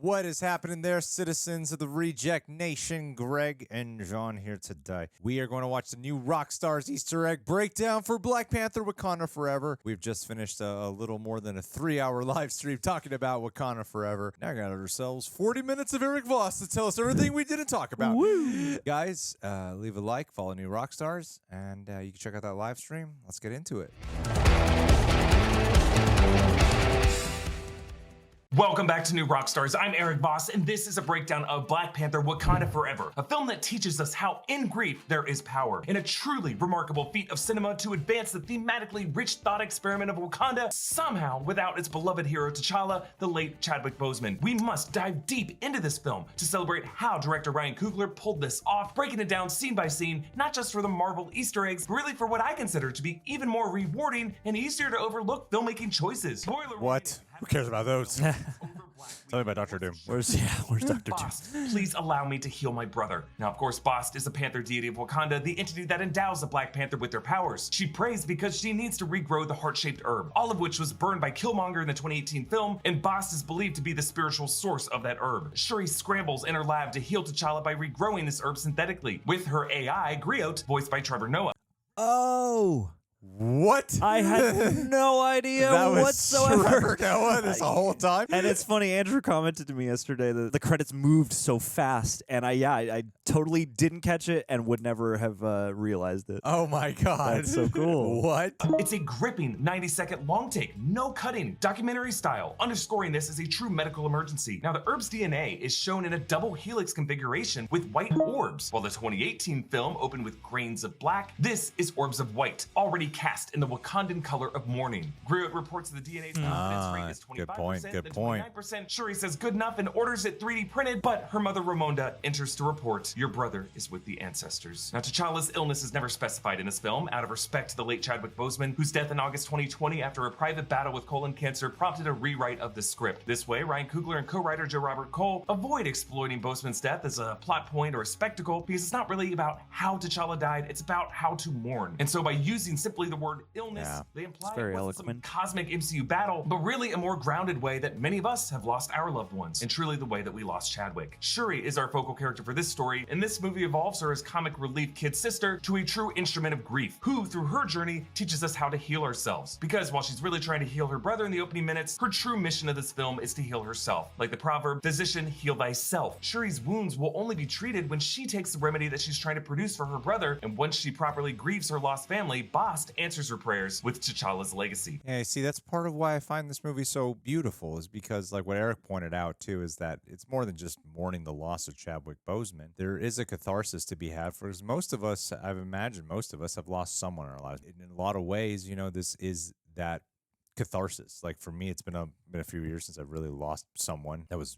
What is happening there, citizens of the Reject Nation? Greg and John here today. We are going to watch the new Rockstars Easter egg breakdown for Black Panther Wakanda Forever. We've just finished a little more than a 3-hour live stream talking about Wakanda Forever. Now we got ourselves 40 minutes of Eric Voss to tell us everything we didn't talk about. Woo. Guys, leave a like, follow New Rockstars, and you can check out that live stream. Let's get into it. Welcome back to New Rockstars. I'm Eric Voss, and this is a breakdown of Black Panther Wakanda Forever, a film that teaches us how in grief there is power, in a truly remarkable feat of cinema to advance the thematically rich thought experiment of Wakanda, somehow without its beloved hero T'Challa, the late Chadwick Boseman. We must dive deep into this film to celebrate how director Ryan Coogler pulled this off, breaking it down scene by scene, not just for the Marvel Easter eggs, but really for what I consider to be even more rewarding and easier to overlook filmmaking choices. Spoiler what? Who cares about those? Tell me about Dr. Doom. Where's Dr. Doom? Bast, please allow me to heal my brother. Now, of course, Bast is the Panther deity of Wakanda, the entity that endows the Black Panther with their powers. She prays because she needs to regrow the heart-shaped herb, all of which was burned by Killmonger in the 2018 film, and Bast is believed to be the spiritual source of that herb. Shuri scrambles in her lab to heal T'Challa by regrowing this herb synthetically, with her AI, Griot, voiced by Trevor Noah. Oh! What? I had no idea that was whatsoever. Trevor Noah this whole time. And it's funny, Andrew commented to me yesterday that the credits moved so fast, and I totally didn't catch it and would never have realized it. Oh my god. That's so cool. What? It's a gripping 90-second long take, no cutting, documentary style, underscoring this as a true medical emergency. Now, the herb's DNA is shown in a double helix configuration with white orbs. While the 2018 film opened with grains of black, this is orbs of white, already cast in the Wakandan color of mourning. Griot reports the DNA's confidence rate is 25%, good point, good then point. 29%. Shuri says good enough and orders it 3D printed, but her mother Ramonda enters to report, your brother is with the ancestors. Now, T'Challa's illness is never specified in this film, out of respect to the late Chadwick Boseman, whose death in August 2020 after a private battle with colon cancer prompted a rewrite of the script. This way, Ryan Coogler and co-writer Joe Robert Cole avoid exploiting Boseman's death as a plot point or a spectacle, because it's not really about how T'Challa died, it's about how to mourn. And so by using simply the word illness, they imply it's very it wasn't some eloquent. cosmic MCU battle, but really a more grounded way that many of us have lost our loved ones, and truly the way that we lost Chadwick. Shuri is our focal character for this story, and this movie evolves her as comic relief kid sister to a true instrument of grief, who through her journey teaches us how to heal ourselves. Because while she's really trying to heal her brother in the opening minutes, her true mission of this film is to heal herself. Like the proverb, physician, heal thyself. Shuri's wounds will only be treated when she takes the remedy that she's trying to produce for her brother, and once she properly grieves her lost family, Bast answers her prayers with T'Challa's legacy. Yeah, see, that's part of why I find this movie so beautiful, is because, like what Eric pointed out too, is that it's more than just mourning the loss of Chadwick Boseman. There is a catharsis to be had for most of us. I've imagined most of us have lost someone in our lives. In a lot of ways, you know, this is that catharsis. Like for me, it's been a few years since I've really lost someone that was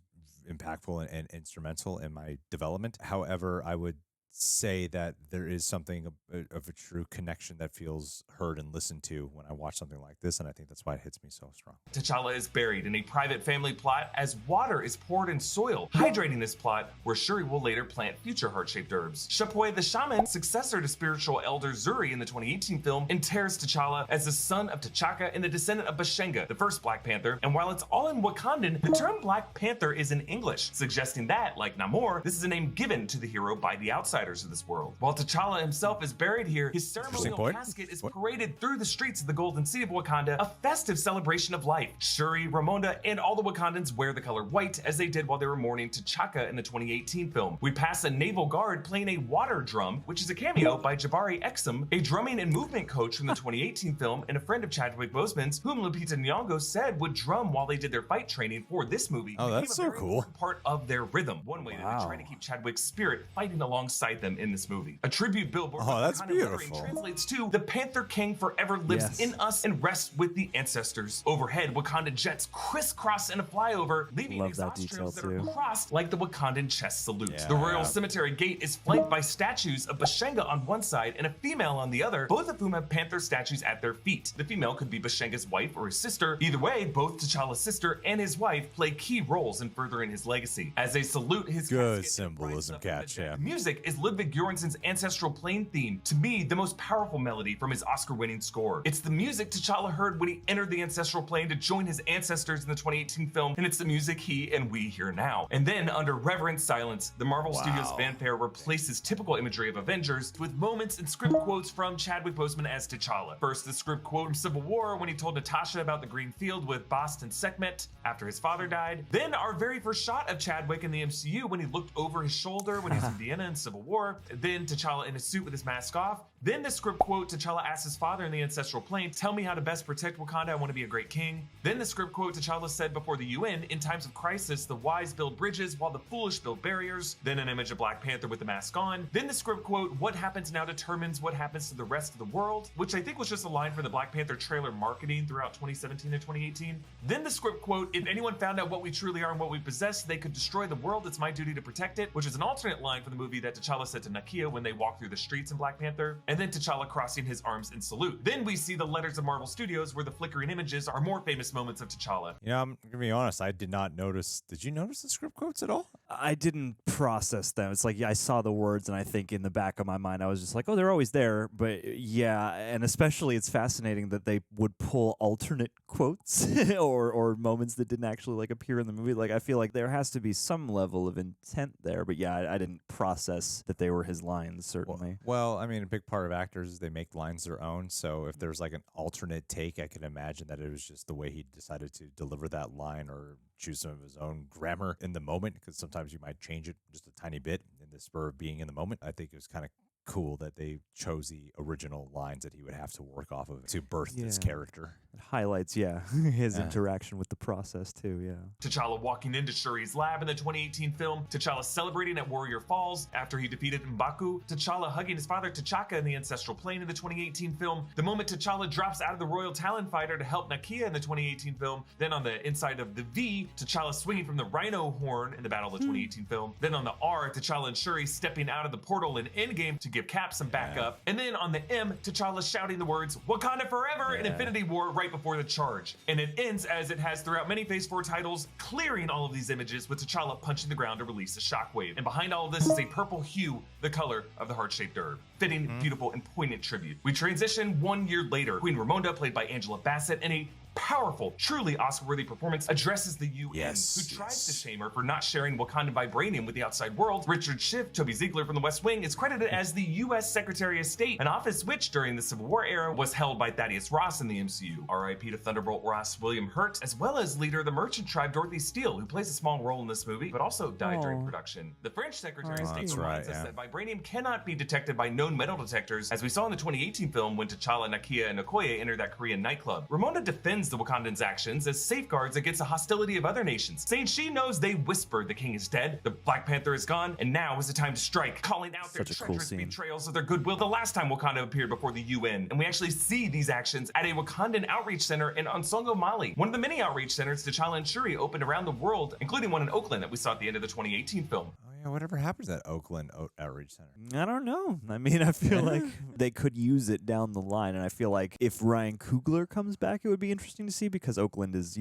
impactful and instrumental in my development. However, I would say that there is something of a true connection that feels heard and listened to when I watch something like this, and I think that's why it hits me so strong. T'Challa is buried in a private family plot as water is poured in soil, hydrating this plot where Shuri will later plant future heart-shaped herbs. Shapwe the Shaman, successor to spiritual elder Zuri in the 2018 film, interrogates T'Challa as the son of T'Chaka and the descendant of Bashenga, the first Black Panther, and while it's all in Wakandan, the term Black Panther is in English, suggesting that, like Namor, this is a name given to the hero by the outsiders of this world. While T'Challa himself is buried here, his ceremonial casket is paraded through the streets of the Golden City of Wakanda, a festive celebration of life. Shuri, Ramonda, and all the Wakandans wear the color white, as they did while they were mourning T'Chaka in the 2018 film. We pass a naval guard playing a water drum, which is a cameo by Jabari Exum, a drumming and movement coach from the 2018 film, and a friend of Chadwick Boseman's, whom Lupita Nyong'o said would drum while they did their fight training for this movie. Oh, that's so cool. Part of their rhythm. One way that they try to keep Chadwick's spirit fighting alongside them in this movie. A tribute billboard that's beautiful. Translates to the Panther King forever lives in us and rests with the ancestors. Overhead, Wakanda jets crisscross in a flyover, leaving exhaust trails that are crossed like the Wakandan chest salute. The Royal Cemetery gate is flanked by statues of Bashenga on one side and a female on the other, both of whom have panther statues at their feet. The female could be Bashenga's wife or his sister. Either way, both T'Challa's sister and his wife play key roles in furthering his legacy. As they salute his good symbolism, catch. Music is is Ludwig Göransson's Ancestral Plane theme, to me the most powerful melody from his Oscar-winning score. It's the music T'Challa heard when he entered the Ancestral Plane to join his ancestors in the 2018 film, and it's the music he and we hear now. And then, under reverent silence, the Marvel Studios fanfare replaces typical imagery of Avengers with moments and script quotes from Chadwick Boseman as T'Challa. First, the script quote from Civil War when he told Natasha about the green field with Bast and Sekhmet after his father died. Then our very first shot of Chadwick in the MCU when he looked over his shoulder when he was in Vienna in Civil War. Then T'Challa in a suit with his mask off. Then the script quote, T'Challa asks his father in the Ancestral Plane, tell me how to best protect Wakanda, I want to be a great king. Then the script quote, T'Challa said before the UN, in times of crisis, the wise build bridges while the foolish build barriers. Then an image of Black Panther with the mask on. Then the script quote, what happens now determines what happens to the rest of the world, which I think was just a line from the Black Panther trailer marketing throughout 2017 and 2018. Then the script quote, if anyone found out what we truly are and what we possess, they could destroy the world, it's my duty to protect it, which is an alternate line from the movie that T'Challa said to Nakia when they walk through the streets in Black Panther. And then T'Challa crossing his arms in salute. Then we see the letters of Marvel Studios where the flickering images are more famous moments of T'Challa. You know, I'm gonna be honest, I did not notice. Did you notice the script quotes at all? I didn't process them. It's like, yeah, I saw the words, and I think in the back of my mind, I was just like, oh, they're always there. But yeah, and especially it's fascinating that they would pull alternate quotes or moments that didn't actually like appear in the movie. Like, I feel like there has to be some level of intent there. But yeah, I didn't process that they were his lines, certainly. Well, I mean, a big part of actors is they make lines their own. So if there's like an alternate take, I can imagine that it was just the way he decided to deliver that line or choose some of his own grammar in the moment, because sometimes you might change it just a tiny bit in the spur of being in the moment. I think it was kind of cool that they chose the original lines that he would have to work off of to birth his character. It highlights, his interaction with the process too, T'Challa walking into Shuri's lab in the 2018 film, T'Challa celebrating at Warrior Falls after he defeated M'Baku, T'Challa hugging his father T'Chaka in the Ancestral Plane in the 2018 film, the moment T'Challa drops out of the Royal Talon Fighter to help Nakia in the 2018 film, then on the inside of the V, T'Challa swinging from the Rhino horn in the Battle of the 2018 film, then on the R, T'Challa and Shuri stepping out of the portal in Endgame to give Cap some backup, and then on the M, T'Challa shouting the words, Wakanda forever in Infinity War right before the charge. And it ends as it has throughout many Phase 4 titles, clearing all of these images with T'Challa punching the ground to release a shockwave. And behind all of this is a purple hue, the color of the heart-shaped herb. Fitting, beautiful, and poignant tribute. We transition 1 year later. Queen Ramonda, played by Angela Bassett, in a powerful, truly Oscar-worthy performance, addresses the UN, who tries to shame her for not sharing Wakandan vibranium with the outside world. Richard Schiff, Toby Ziegler from The West Wing, is credited as the U.S. Secretary of State, an office which, during the Civil War era, was held by Thaddeus Ross in the MCU. R.I.P. to Thunderbolt Ross William Hurt, as well as leader of the Merchant Tribe, Dorothy Steele, who plays a small role in this movie, but also died during production. The French Secretary of State reminds us that vibranium cannot be detected by known metal detectors, as we saw in the 2018 film when T'Challa, Nakia, and Okoye entered that Korean nightclub. Ramonda defends the Wakandans' actions as safeguards against the hostility of other nations, saying she knows they whispered the king is dead, the Black Panther is gone, and now is the time to strike, calling out their treacherous betrayals of their goodwill the last time Wakanda appeared before the UN. And we actually see these actions at a Wakandan outreach center in Onsongo, Mali, one of the many outreach centers T'Challa and Shuri opened around the world, including one in Oakland that we saw at the end of the 2018 film. Whatever happened to that Oakland Outreach Center? I don't know. I mean, I feel like they could use it down the line, and I feel like if Ryan Coogler comes back, it would be interesting to see, because Oakland is,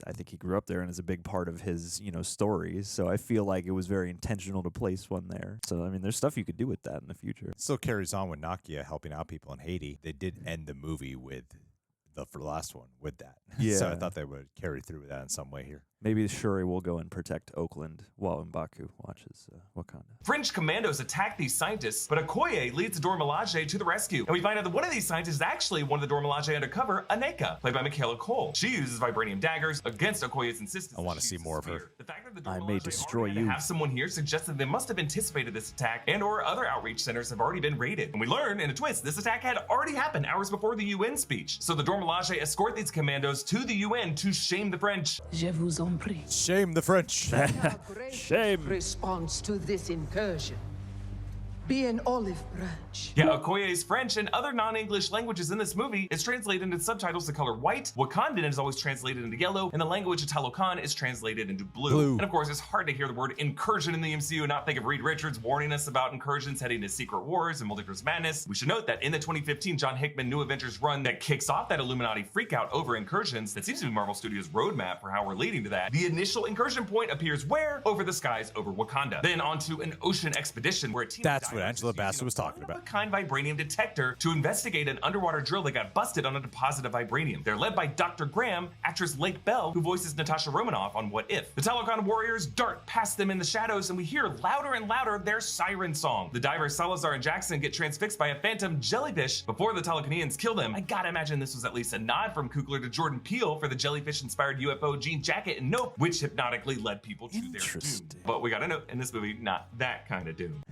I think he grew up there and is a big part of his, stories. So I feel like it was very intentional to place one there. So, I mean, there's stuff you could do with that in the future. It still carries on with Nakia helping out people in Haiti. They did end the movie with the last one with that. Yeah. So I thought they would carry through with that in some way here. Maybe Shuri will go and protect Oakland while M'Baku watches Wakanda. French commandos attack these scientists, but Okoye leads the Dora Milaje to the rescue. And we find out that one of these scientists is actually one of the Dora Milaje undercover, Aneka, played by Michaela Cole. She uses vibranium daggers against Okoye's insistence. I want to see more of her. The fact that the I Dora may Milaje destroy already had you. to have someone here suggests that they must have anticipated this attack, and or other outreach centers have already been raided. And we learn, in a twist, this attack had already happened hours before the UN speech. So the Dora Milaje escort these commandos to the UN to shame the French. Je vous en prie. Shame the French. Shame. Response to this incursion. be an olive branch. Yeah, Okoye is French, and other non-English languages in this movie is translated into subtitles the color white. Wakandan is always translated into yellow, and the language of Talokan is translated into blue. And of course, it's hard to hear the word incursion in the MCU and not think of Reed Richards warning us about incursions heading to Secret Wars and Multiverse Madness. We should note that in the 2015 John Hickman New Avengers run that kicks off that Illuminati freakout over incursions, that seems to be Marvel Studios' roadmap for how we're leading to that. The initial incursion point appears where? Over the skies over Wakanda. Then onto an ocean expedition where a team That's what Angela Bassett was talking about. A kind vibranium detector to investigate an underwater drill that got busted on a deposit of vibranium. They're led by Dr. Graham, actress Lake Bell, who voices Natasha Romanoff on What If. The Talocan warriors dart past them in the shadows, and we hear louder and louder their siren song. The divers Salazar and Jackson get transfixed by a phantom jellyfish before the Talocanians kill them. I gotta imagine this was at least a nod from Kugler to Jordan Peele for the jellyfish-inspired UFO jean jacket and Nope, which hypnotically led people to their doom. But we gotta note, in this movie, not that kind of doom.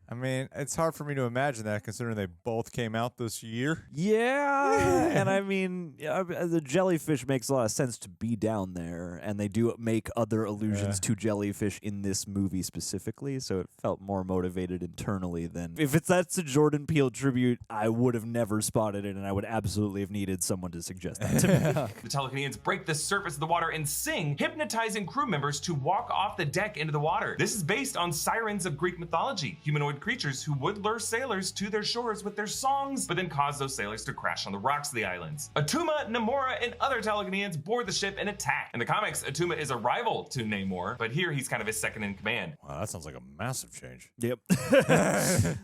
I mean, it's hard for me to imagine that considering they both came out this year. Yeah, and I mean, the jellyfish makes a lot of sense to be down there, and they do make other allusions to jellyfish in this movie specifically, so it felt more motivated internally than... If that's a Jordan Peele tribute, I would have never spotted it, and I would absolutely have needed someone to suggest that to me. The Talocanians break the surface of the water and sing, hypnotizing crew members to walk off the deck into the water. This is based on sirens of Greek mythology, humanoid creatures who would lure sailors to their shores with their songs, but then cause those sailors to crash on the rocks of the islands. Attuma, Namor, and other Talocanians board the ship and attack. In the comics, Attuma is a rival to Namor, but here he's kind of his second in command. Wow, that sounds like a massive change. Yep.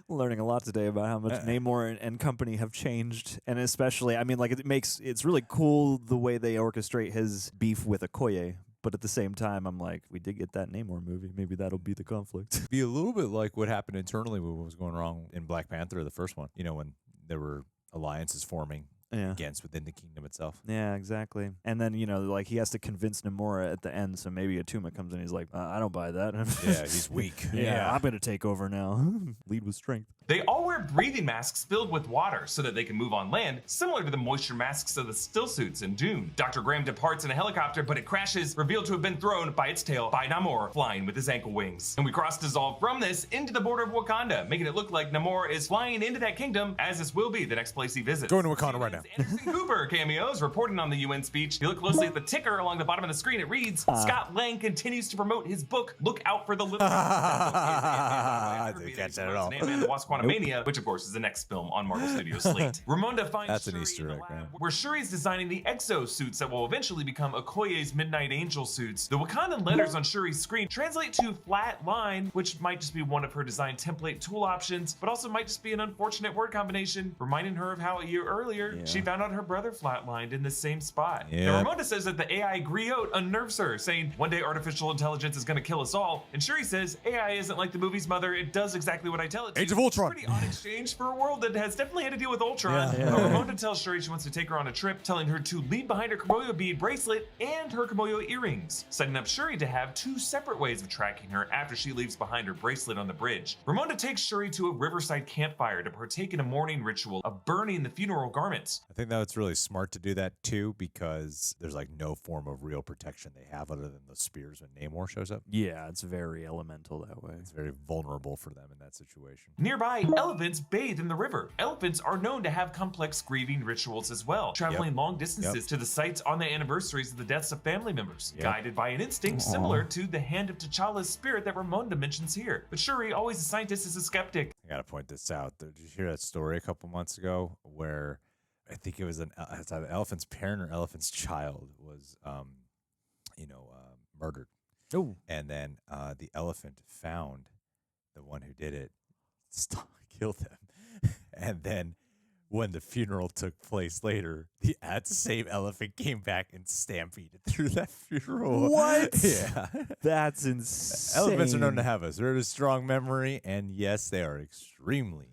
Learning a lot today about how much Namor and company have changed, and especially, I mean, like it's really cool the way they orchestrate his beef with Okoye. But at the same time, I'm like, we did get that Namor movie. Maybe that'll be the conflict. Be a little bit like what happened internally with what was going wrong in Black Panther, the first one. You know, when there were alliances forming against within the kingdom itself. Yeah, exactly. And then, you know, like he has to convince Namora at the end, so maybe Attuma comes in and he's like, I don't buy that. Yeah, he's weak. Yeah, I'm going to take over now. Lead with strength. They all wear breathing masks filled with water so that they can move on land, similar to the moisture masks of the still suits in Dune. Dr. Graham departs in a helicopter, but it crashes, revealed to have been thrown by its tail by Namor, flying with his ankle wings. And we cross-dissolve from this into the border of Wakanda, making it look like Namor is flying into that kingdom, as this will be the next place he visits. Going to Wakanda right now. Anderson Cooper cameos reporting on the UN speech. If you look closely at the ticker along the bottom of the screen, it reads, Scott Lang continues to promote his book, Look Out for the Little I didn't catch that at all. Ant-Man the Wasp: Quantumania, which of course is the next film on Marvel Studios' slate. Ramonda finds That's an Shuri Easter in the egg, lab, man. where Shuri's designing the exosuits that will eventually become Okoye's Midnight Angel suits. The Wakandan letters on Shuri's screen translate to flat line, which might just be one of her design template tool options, but also might just be an unfortunate word combination, reminding her of how a year earlier she found out her brother flatlined in the same spot. Now, Ramonda says that the AI griot unnerves her, saying one day artificial intelligence is going to kill us all, and Shuri says AI isn't like the movie's mother, it does exactly what I tell it to. Age of Ultron. Pretty odd exchange for a world that has definitely had to deal with Ultron. Ramonda tells Shuri she wants to take her on a trip, telling her to leave behind her Kimoyo bead bracelet and her Kimoyo earrings, setting up Shuri to have two separate ways of tracking her after she leaves behind her bracelet on the bridge. Ramonda takes Shuri to a riverside campfire to partake in a mourning ritual of burning the funeral garments. I think that it's really smart to do that too, because there's like no form of real protection they have other than the spears when Namor shows up. Yeah, it's very elemental that way. It's very vulnerable for them in that situation. Nearby, elephants bathe in the river. Elephants are known to have complex grieving rituals as well, traveling long distances to the sites on the anniversaries of the deaths of family members, guided by an instinct similar to the hand of T'Challa's spirit that Ramonda mentions here. But Shuri, always a scientist, is a skeptic. I gotta point this out. Did you hear that story a couple months ago where I think it was an elephant's parent or elephant's child was, murdered. Oh. And then the elephant found the one who did it, killed them. And then when the funeral took place later, that same elephant came back and stampeded through that funeral. What? Yeah. That's insane. Elephants are known to have a very strong memory, and yes, they are extremely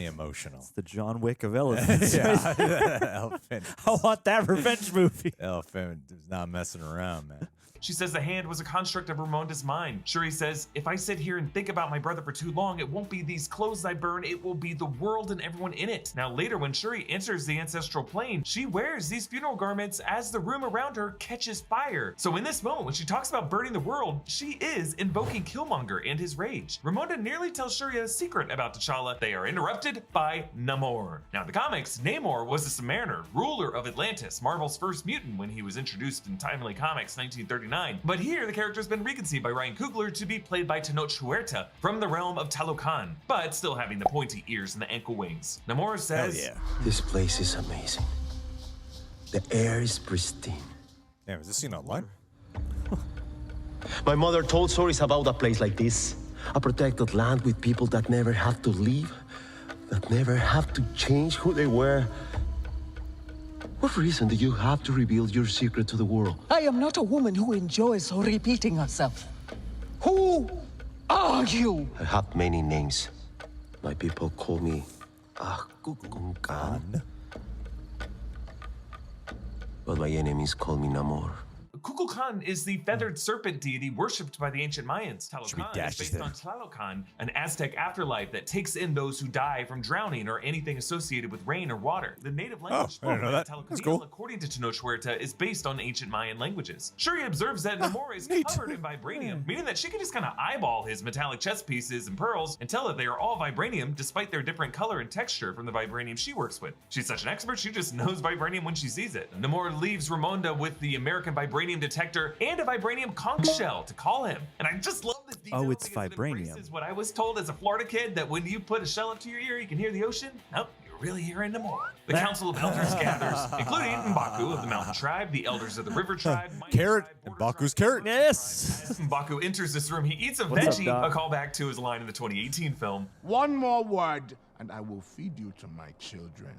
emotional. It's the John Wick of elephants. Elephant. I want that revenge movie. Elephant is not messing around, man. She says the hand was a construct of Ramonda's mind. Shuri says, if I sit here and think about my brother for too long, it won't be these clothes I burn, it will be the world and everyone in it. Now later, when Shuri enters the ancestral plane, she wears these funeral garments as the room around her catches fire. So in this moment, when she talks about burning the world, she is invoking Killmonger and his rage. Ramonda nearly tells Shuri a secret about T'Challa. They are interrupted by Namor. Now in the comics, Namor was a Submariner, ruler of Atlantis, Marvel's first mutant when he was introduced in Timely Comics 1939. But here, the character has been reconceived by Ryan Coogler to be played by Tenoch Huerta from the realm of Talokan, but still having the pointy ears and the ankle wings. Namor says, This place is amazing. The air is pristine. Damn, is this scene online? My mother told stories about a place like this. A protected land with people that never have to leave, that never have to change who they were. What reason do you have to reveal your secret to the world? I am not a woman who enjoys repeating herself. Who are you? I have many names. My people call me Kukulkan. But my enemies call me Namor. Kukulkan is the feathered serpent deity worshipped by the ancient Mayans. Should be Talokan is dashed based there. on Talokan, an Aztec afterlife that takes in those who die from drowning or anything associated with rain or water. The native language I didn't know that. spoken That's at cool. Talocan, according to Tenoch Huerta, is based on ancient Mayan languages. Shuri observes that Namor is neat. covered in vibranium, meaning that she can just kind of eyeball his metallic chest pieces and pearls and tell that they are all vibranium despite their different color and texture from the vibranium she works with. She's such an expert, she just knows vibranium when she sees it. Namor leaves Ramonda with the American vibranium detector and a vibranium conch shell to call him. And I just love this detail. Oh, it's because it vibranium. embraces what I was told as a Florida kid, that when you put a shell up to your ear, you can hear the ocean. Nope. You're really hearing Namor. The Council of Elders gathers, including M'Baku of the Mountain Tribe, the Elders of the River Tribe, Mighty Carrot Tribe, and Border Baku's Tribe. carrot. Yes. As M'Baku enters this room, he eats a What's up, veggie, Doc? a callback to his line in the 2018 film. One more word, and I will feed you to my children.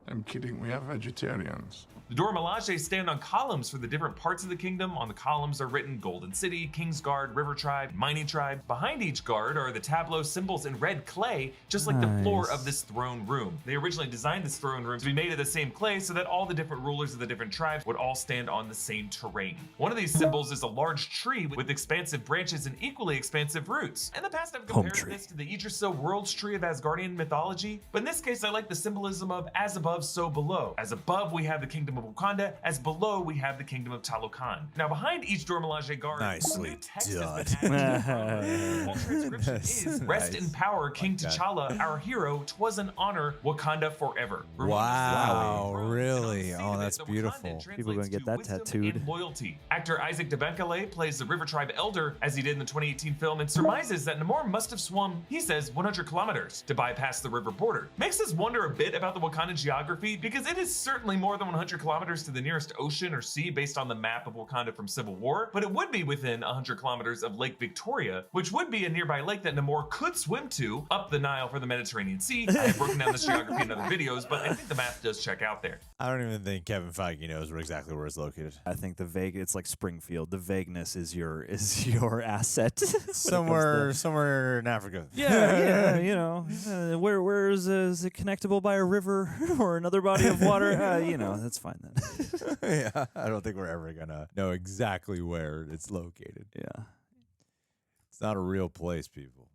I'm kidding, we are vegetarians. The Dora Milaje stand on columns for the different parts of the kingdom. On the columns are written Golden City, King's Guard, River Tribe, Mining Tribe. Behind each guard are the tableau symbols in red clay, just like the floor of this throne room. They originally designed this throne room to be made of the same clay so that all the different rulers of the different tribes would all stand on the same terrain. One of these symbols is a large tree with expansive branches and equally expansive roots. In the past, I've compared tree. this to the Yggdrasil world's tree of Asgardian mythology, but in this case, I like the symbolism of as above, so below. As above, we have the kingdom of Wakanda. As below, we have the kingdom of Talokan. Now, behind each Dora Milaje guard, Nicely new text has done. been added to the full transcription That's is rest nice. in power, King that. T'Challa, our hero. 'Twas an honor, Wakanda forever. Wow, Ramonda's really? throne, and Oh, on the that's seat of it, the beautiful. Wakandan People gonna translates get to that wisdom tattooed. and loyalty. Actor Isaac Debenkele plays the River Tribe elder, as he did in the 2018 film, and surmises that Namor must have swum, he says, 100 kilometers to bypass the river border. Makes us wonder a bit about the Wakandan geography, because it is certainly more than 100 kilometers to the nearest ocean or sea based on the map of Wakanda from Civil War, but it would be within 100 kilometers of Lake Victoria, which would be a nearby lake that Namor could swim to up the Nile for the Mediterranean Sea. I have broken down this geography in other videos, but I think the map does check out there. I don't even think Kevin Feige knows exactly where it's located. I think the vague. It's like Springfield. The vagueness is your asset. Somewhere in Africa. Yeah, you know, where is it connectable by a river or another body of water? You know, that's fine then. Yeah, I don't think we're ever gonna know exactly where it's located. Yeah. It's not a real place, people.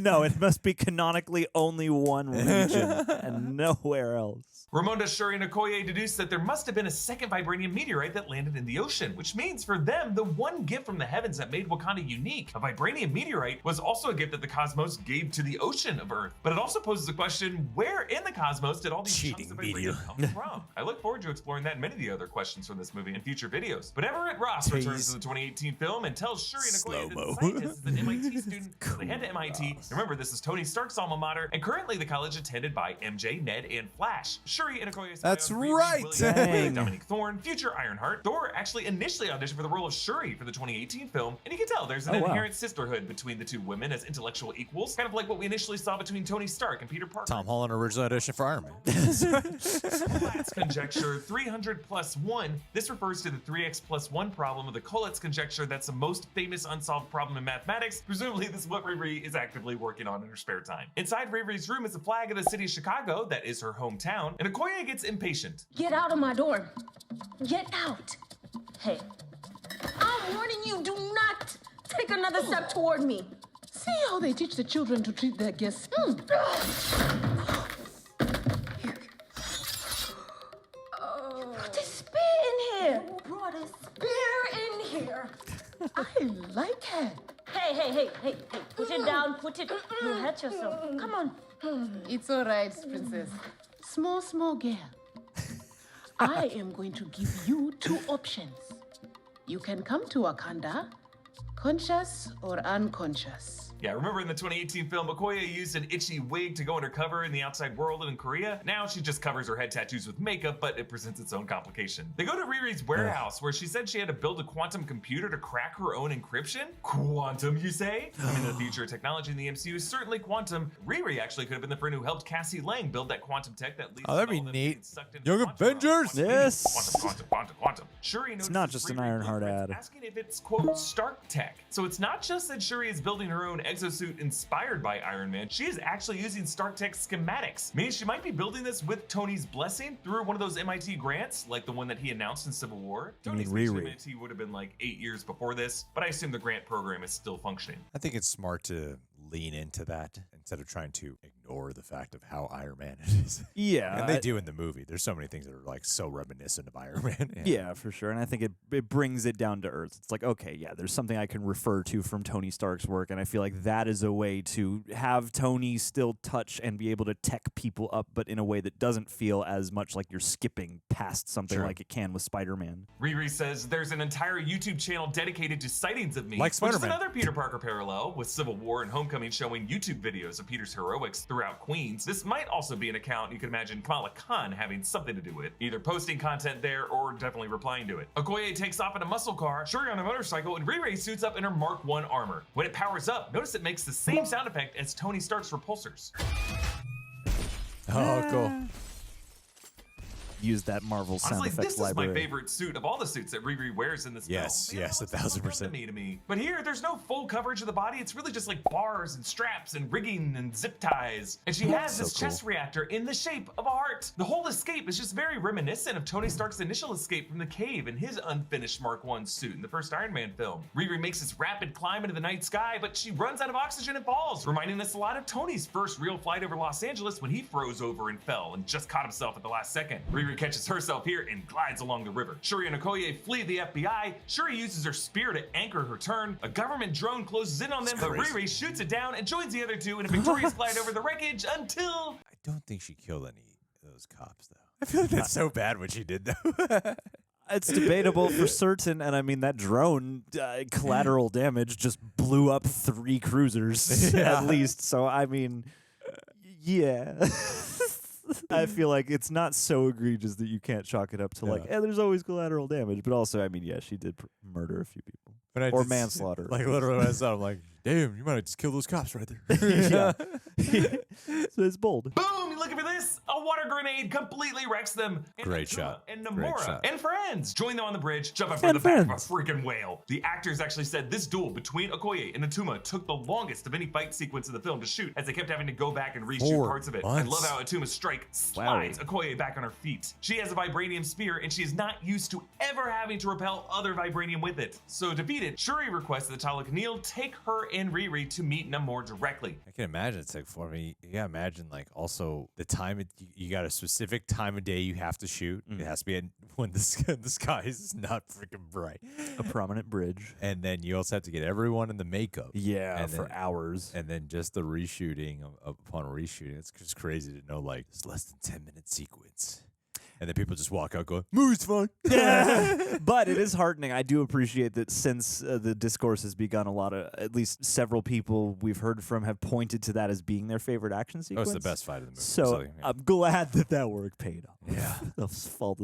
No, it must be canonically only one region and nowhere else. Ramonda, Shuri, and Okoye deduce that there must have been a second vibranium meteorite that landed in the ocean, which means for them, the one gift from the heavens that made Wakanda unique, a vibranium meteorite, was also a gift that the cosmos gave to the ocean of Earth. But it also poses the question, where in the cosmos did all these chunks of Cheating vibranium come from? I look forward to exploring that and many of the other questions from this movie in future videos. But Everett Ross returns to the 2018 film and tells Shuri and Okoye that the scientist is an MIT student, so they head to MIT. Remember, this is Tony Stark's alma mater, and currently the college attended by MJ, Ned, and Flash. Shuri and Okoye That's Riri right. Williams, Dang. Dominique Thorne, future Ironheart. Thor actually initially auditioned for the role of Shuri for the 2018 film, and you can tell there's an inherent sisterhood between the two women as intellectual equals, kind of like what we initially saw between Tony Stark and Peter Parker. Tom Holland originally auditioned for Iron Man. Collatz conjecture 300 plus 1. This refers to the 3x plus 1 problem of the Collatz conjecture that's the most famous unsolved problem in mathematics. Presumably, this is what Riri is actively working on in her spare time. Inside Riri's room is a flag of the city of Chicago, that is her hometown, and Okoye gets impatient. Get out of my dorm. Get out. Hey, I'm warning you, do not take another step toward me. See how they teach the children to treat their guests. Put a spear in here. Who brought a spear in here? I like her. Hey, put it down, put it. You hurt yourself. Come on. It's all right, princess. Small girl. I am going to give you 2 options. You can come to Wakanda, conscious or unconscious. Yeah, remember in the 2018 film, Okoye used an itchy wig to go undercover in the outside world and in Korea? Now she just covers her head tattoos with makeup, but it presents its own complication. They go to Riri's warehouse, where she said she had to build a quantum computer to crack her own encryption? Quantum, you say? I mean, the future of technology in the MCU is certainly quantum. Riri actually could have been the friend who helped Cassie Lang build that quantum tech that leads to that'd be all of them neat. getting sucked into Young quantum Avengers! realm. Yes. Quantum. Shuri It's not notices just an Riri Iron Heart blueprints, ad. asking if it's, quote, Stark tech. So it's not just that Shuri is building her own exosuit inspired by Iron Man, she is actually using Stark tech schematics, meaning she might be building this with Tony's blessing through one of those MIT grants, like the one that he announced in Civil War. You mean Tony's speech at Riri? MIT would have been like 8 years before this, but I assume the grant program is still functioning. I think it's smart to lean into that instead of trying to ignore the fact of how Iron Man it is. Yeah. And they do in the movie. There's so many things that are like so reminiscent of Iron Man. Yeah, for sure. And I think it brings it down to earth. It's like, okay, yeah, there's something I can refer to from Tony Stark's work. And I feel like that is a way to have Tony still touch and be able to tech people up, but in a way that doesn't feel as much like you're skipping past something Sure. like it can with Spider-Man. Riri says there's an entire YouTube channel dedicated to sightings of me, Like which is Spider-Man. another Peter Parker parallel, with Civil War and Homecoming showing YouTube videos of Peter's heroics throughout Queens. This might also be an account you could imagine Kamala Khan having something to do with, either posting content there or definitely replying to it. Okoye takes off in a muscle car, Shuri on a motorcycle, and Riri suits up in her Mark I armor. When it powers up, notice it makes the same sound effect as Tony Stark's repulsors. Oh, cool. Use that Marvel sound Honestly, effects this is my library. favorite suit of all the suits that Riri wears in this Yes, film. yes, It always feels 1000%. run to me. But here, there's no full coverage of the body. It's really just like bars and straps and rigging and zip ties. And she has So this cool. chest reactor in the shape of a heart. The whole escape is just very reminiscent of Tony Stark's initial escape from the cave in his unfinished Mark I suit in the first Iron Man film. Riri makes this rapid climb into the night sky, but she runs out of oxygen and falls, reminding us a lot of Tony's first real flight over Los Angeles when he froze over and fell and just caught himself at the last second. Riri catches herself here and glides along the river. Shuri and Okoye flee the FBI. Shuri uses her spear to anchor her turn. A government drone closes in on them, but crazy. Riri shoots it down and joins the other two in a victorious glide over the wreckage until... I don't think she killed any of those cops, though. I feel like that's so bad what she did, though. It's debatable for certain, and I mean that drone collateral damage just blew up 3 cruisers at least. So I mean, yeah. I feel like it's not so egregious that you can't chalk it up to like, there's always collateral damage. But also, I mean, yeah, she did murder a few people. But I Or just- manslaughter. Like literally, when I saw it, I'm like, damn, you might have just killed those cops right there. So it's bold. boom, you looking for this? A water grenade completely wrecks them. And Great Natuma shot. And Great Namora shot. and friends join them on the bridge, jump up And from the back of a friends. freaking whale. The actors actually said this duel between Okoye and Natuma took the longest of any fight sequence in the film to shoot, as they kept having to go back and reshoot 4 parts of it. I months. love how Atuma's strike slides Okoye back on her feet. She has a vibranium spear, and she is not used to ever having to repel other vibranium with it. So defeated, Shuri requests that Talocan take her and Riri to meet Namor directly. I can imagine it's like for me. You gotta imagine like also the time you got a specific time of day you have to shoot. It has to be when the sky is not freaking bright, A prominent bridge. and then you also have to get everyone in the makeup. Yeah, and for then, hours. and then just the reshooting upon reshooting. It's just crazy to know like it's less than 10-minute sequence, and then people just walk out going, "Movie's fun." But it is heartening. I do appreciate that since the discourse has begun, a lot of, at least several people we've heard from have pointed to that as being their favorite action That sequence. was the best fight of the movie. So yeah. I'm glad that work paid off. Yeah. those 4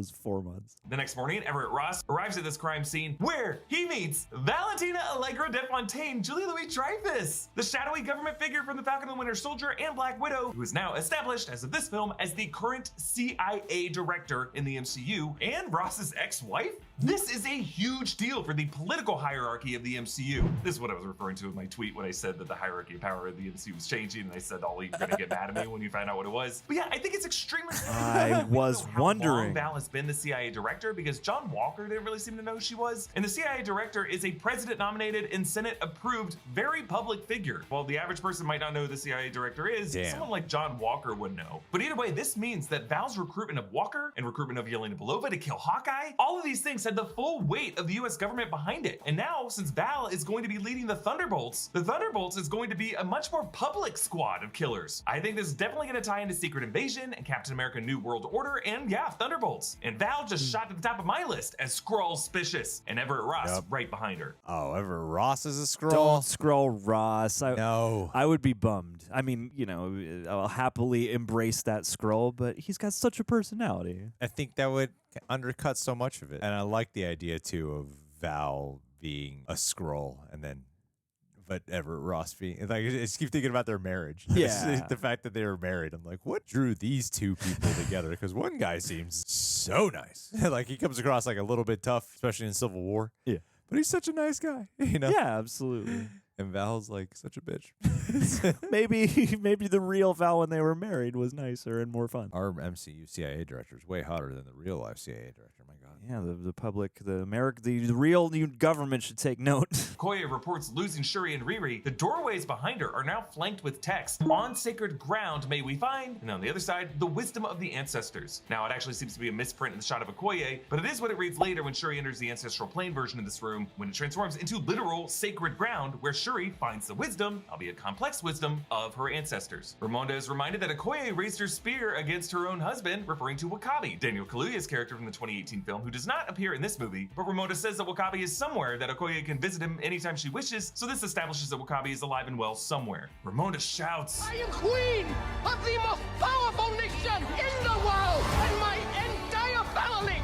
months. The next morning, Everett Ross arrives at this crime scene where he meets Valentina Allegra de Fontaine, Julia Louis-Dreyfus, the shadowy government figure from The Falcon and the Winter Soldier and Black Widow, who is now established as of this film as the current CIA director in the MCU and Ross's ex-wife. This is a huge deal for the political hierarchy of the MCU. This is what I was referring to in my tweet when I said that the hierarchy of power of the MCU was changing, and I said, Ollie, you're gonna get mad at me when you find out what it was. But yeah, I think it's extremely I was wondering. Val has been the CIA director, because John Walker didn't really seem to know who she was. And the CIA director is a president-nominated and Senate-approved, very public figure. While the average person might not know who the CIA director is, someone like John Walker would know. But either way, this means that Val's recruitment of Walker and recruitment of Yelena Belova to kill Hawkeye, all of these things had the full weight of the US government behind it. And now, since Val is going to be leading the Thunderbolts is going to be a much more public squad of killers. I think this is definitely going to tie into Secret Invasion and Captain America New World Order and yeah, Thunderbolts. And Val just shot to the top of my list as Skrull-spicious, and Everett Ross right behind her. Oh, Everett Ross is a Skrull? Don't Skrull Ross. No. I would be bummed. I mean, you know, I'll happily embrace that Skrull, but he's got such a personality. I think that would undercut so much of it. And I like the idea, too, of Val being a Skrull and then but Everett Ross being like, I just keep thinking about their marriage. Yeah. The fact that they were married. I'm like, what drew these two people together? Because one guy seems so nice. Like he comes across like a little bit tough, especially in Civil War. Yeah. But he's such a nice guy, you know? Yeah, absolutely. And Val's like such a bitch. maybe the real Val when they were married was nicer and more fun. Our MCU CIA director is way hotter than the real life CIA director. My God. Yeah, the public, the real new government should take note. Okoye reports losing Shuri and Riri. The doorways behind her are now flanked with text. On sacred ground may we find, and on the other side, the wisdom of the ancestors. Now, it actually seems to be a misprint in the shot of Okoye, but it is what it reads later when Shuri enters the ancestral plane version of this room, when it transforms into literal sacred ground, where Shuri finds the wisdom, albeit complex wisdom, of her ancestors. Ramonda is reminded that Okoye raised her spear against her own husband, referring to W'Kabi, Daniel Kaluuya's character from the 2018 film, who does not appear in this movie, but Ramonda says that W'Kabi is somewhere, that Okoye can visit him anytime she wishes, so this establishes that W'Kabi is alive and well somewhere. Ramonda shouts, I am queen of the most powerful nation in the world, and my entire family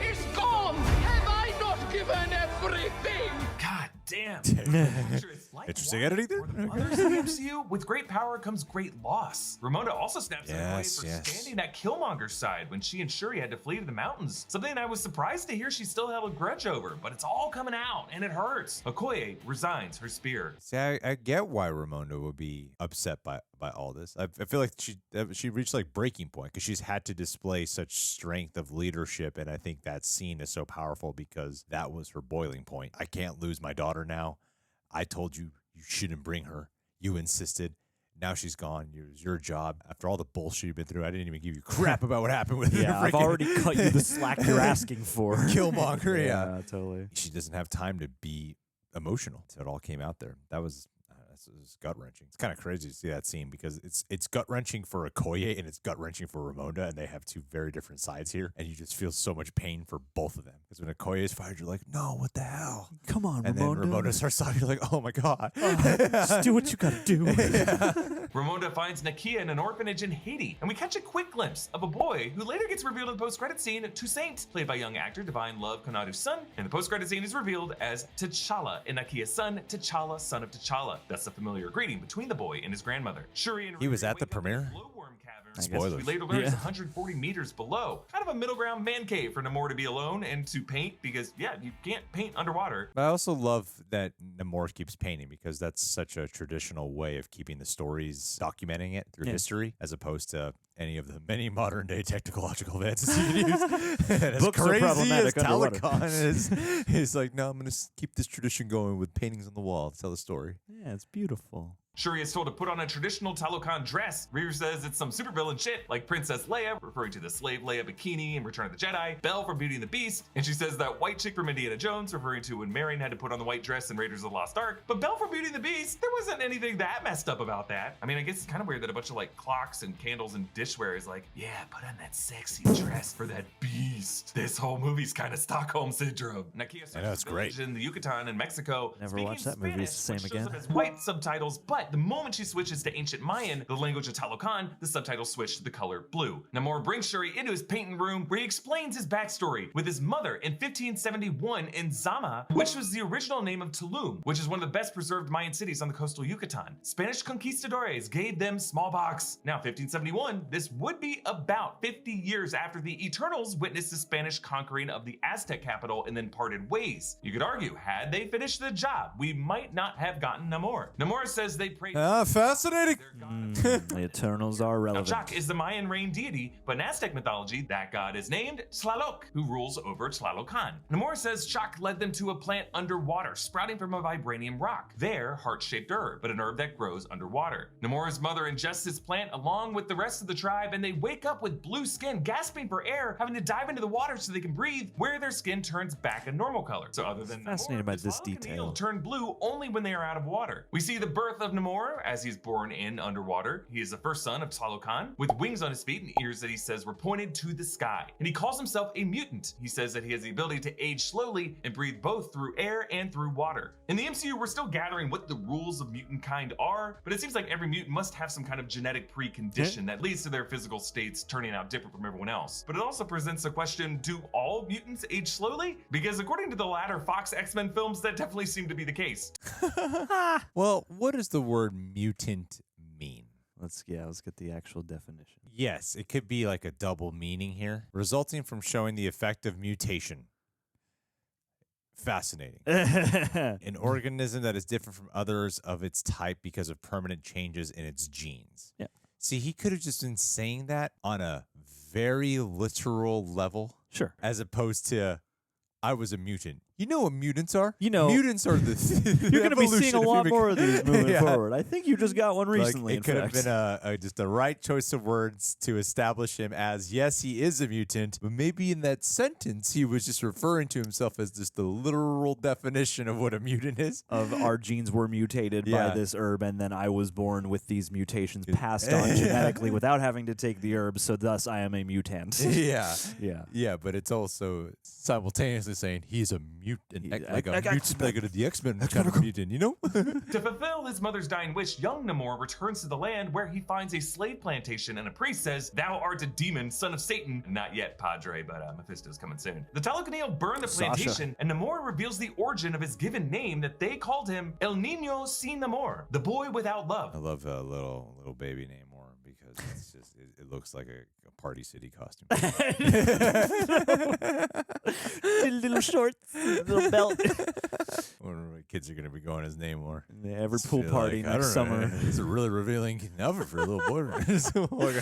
is gone. Have I not given everything? God damn. Interesting editing there. Others in the MCU, with great power comes great loss. Ramonda also snaps at Okoye for standing at Killmonger's side when she and Shuri had to flee to the mountains. Something I was surprised to hear she still held a grudge over, but it's all coming out and it hurts. Okoye resigns her spear. See, I get why Ramonda would be upset by all this. I feel like she reached like breaking point because she's had to display such strength of leadership, and I think that scene is so powerful because that was her boiling point. I can't lose my daughter now. I told you shouldn't bring her. You insisted. Now she's gone. It was your job. After all the bullshit you've been through, I didn't even give you crap about what happened with her. Yeah, I've already cut you the slack you're asking for. Killmonger, yeah. Totally. She doesn't have time to be emotional. So it all came out there. That was gut-wrenching. It's kind of crazy to see that scene because it's gut-wrenching for Okoye and it's gut-wrenching for Ramonda, and they have two very different sides here, and you just feel so much pain for both of them. Because when Okoye is fired, you're like, no, what the hell? Come on, and Ramonda. then Ramonda starts talking, you're like, oh my God. Just do what you gotta do. Ramonda finds Nakia in an orphanage in Haiti, and we catch a quick glimpse of a boy who later gets revealed in the post-credit scene to Saint, played by young actor Divine Love Konadu's son, and the post-credit scene is revealed as T'Challa, and Nakia's son, T'Challa, son of T'Challa. That's the familiar greeting between the boy and his grandmother. Shuri and he was Riri at the premiere? Spoilers. We later learn it's 140 meters below. Kind of a middle ground man cave for Namor to be alone and to paint because, yeah, you can't paint underwater. But I also love that Namor keeps painting because that's such a traditional way of keeping the stories, documenting it through history, as opposed to any of the many modern day technological advances you can use. And as Books are crazy problematic as underwater. Talocan is, he's like, no, I'm going to keep this tradition going with paintings on the wall to tell the story. Yeah, it's beautiful. Shuri is told to put on a traditional Talokan dress. Riri says it's some supervillain shit, like Princess Leia, referring to the slave Leia bikini in Return of the Jedi, Belle from Beauty and the Beast, and she says that white chick from Indiana Jones, referring to when Marion had to put on the white dress in Raiders of the Lost Ark. But Belle from Beauty and the Beast, there wasn't anything that messed up about that. I mean, I guess it's kind of weird that a bunch of like clocks and candles and dishware is like, yeah, put on that sexy dress for that beast. This whole movie's kind of Stockholm Syndrome. Nakia I know, it's great. In the Yucatan in Mexico. Never watched that movie. It's the same again. As white subtitles, but But the moment she switches to ancient Mayan, the language of Talokan, the subtitles switch to the color blue. Namor brings Shuri into his painting room where he explains his backstory with his mother in 1571 in Zama, which was the original name of Tulum, which is one of the best preserved Mayan cities on the coastal Yucatan. Spanish conquistadores gave them smallpox. Now 1571, this would be about 50 years after the Eternals witnessed the Spanish conquering of the Aztec capital and then parted ways. You could argue, had they finished the job, we might not have gotten Namor. Namor says they prayed. Fascinating. The Eternals are Now, relevant. Chak is the Mayan rain deity, but in Aztec mythology, that god is named Tlaloc, who rules over Talokan. Namor says Chak led them to a plant underwater, sprouting from a vibranium rock. Their heart-shaped herb, but an herb that grows underwater. Namor's mother ingests this plant along with the rest of the tribe, and they wake up with blue skin, gasping for air, having to dive into the water so they can breathe, where their skin turns back a normal color. So other than Fascinated Namor, by the this Talokan detail. turn blue only when they are out of water. We see the birth of Namor as he's born in underwater. He is the first son of Talokan, with wings on his feet and ears that he says were pointed to the sky. And he calls himself a mutant. He says that he has the ability to age slowly and breathe both through air and through water. In the MCU, we're still gathering what the rules of mutant kind are, but it seems like every mutant must have some kind of genetic precondition that leads to their physical states turning out different from everyone else. But it also presents the question, do all mutants age slowly? Because according to the latter Fox X-Men films, that definitely seemed to be the case. Well, what does the word mutant mean? Let's get the actual definition. Yes, it could be like a double meaning here, resulting from showing the effect of mutation. Fascinating. An organism that is different from others of its type because of permanent changes in its genes. Yeah. See, he could have just been saying that on a very literal level. Sure. As opposed to, I was a mutant. You know what mutants are? You know, mutants are the you're going to be seeing a lot more of these moving Yeah. forward. I think you just got one recently. It could have been just the right choice of words to establish him as, yes, he is a mutant, but maybe in that sentence he was just referring to himself as just the literal definition of what a mutant is. Of our genes were mutated Yeah. by this herb, and then I was born with these mutations passed on genetically without having to take the herb, so thus I am a mutant. Yeah. Yeah. Yeah, but it's also simultaneously saying he's a mutant, like a mutant, like the X-Men kind of mutant, you know? To fulfill his mother's dying wish, young Namor returns to the land where he finds a slave plantation and a priest says, "Thou art a demon, son of Satan." Not yet, Padre, but Mephisto's coming soon. The Talocan burn the plantation, and Namor reveals the origin of his given name that they called him El Niño Sin Namor, the boy without love. I love little baby Namor because it's just it looks like a Party City costume. Little shorts, little belt. Wonder what kids are gonna be going as Namor. Every pool party I next don't summer. know. It's a really revealing outfit for a little boy.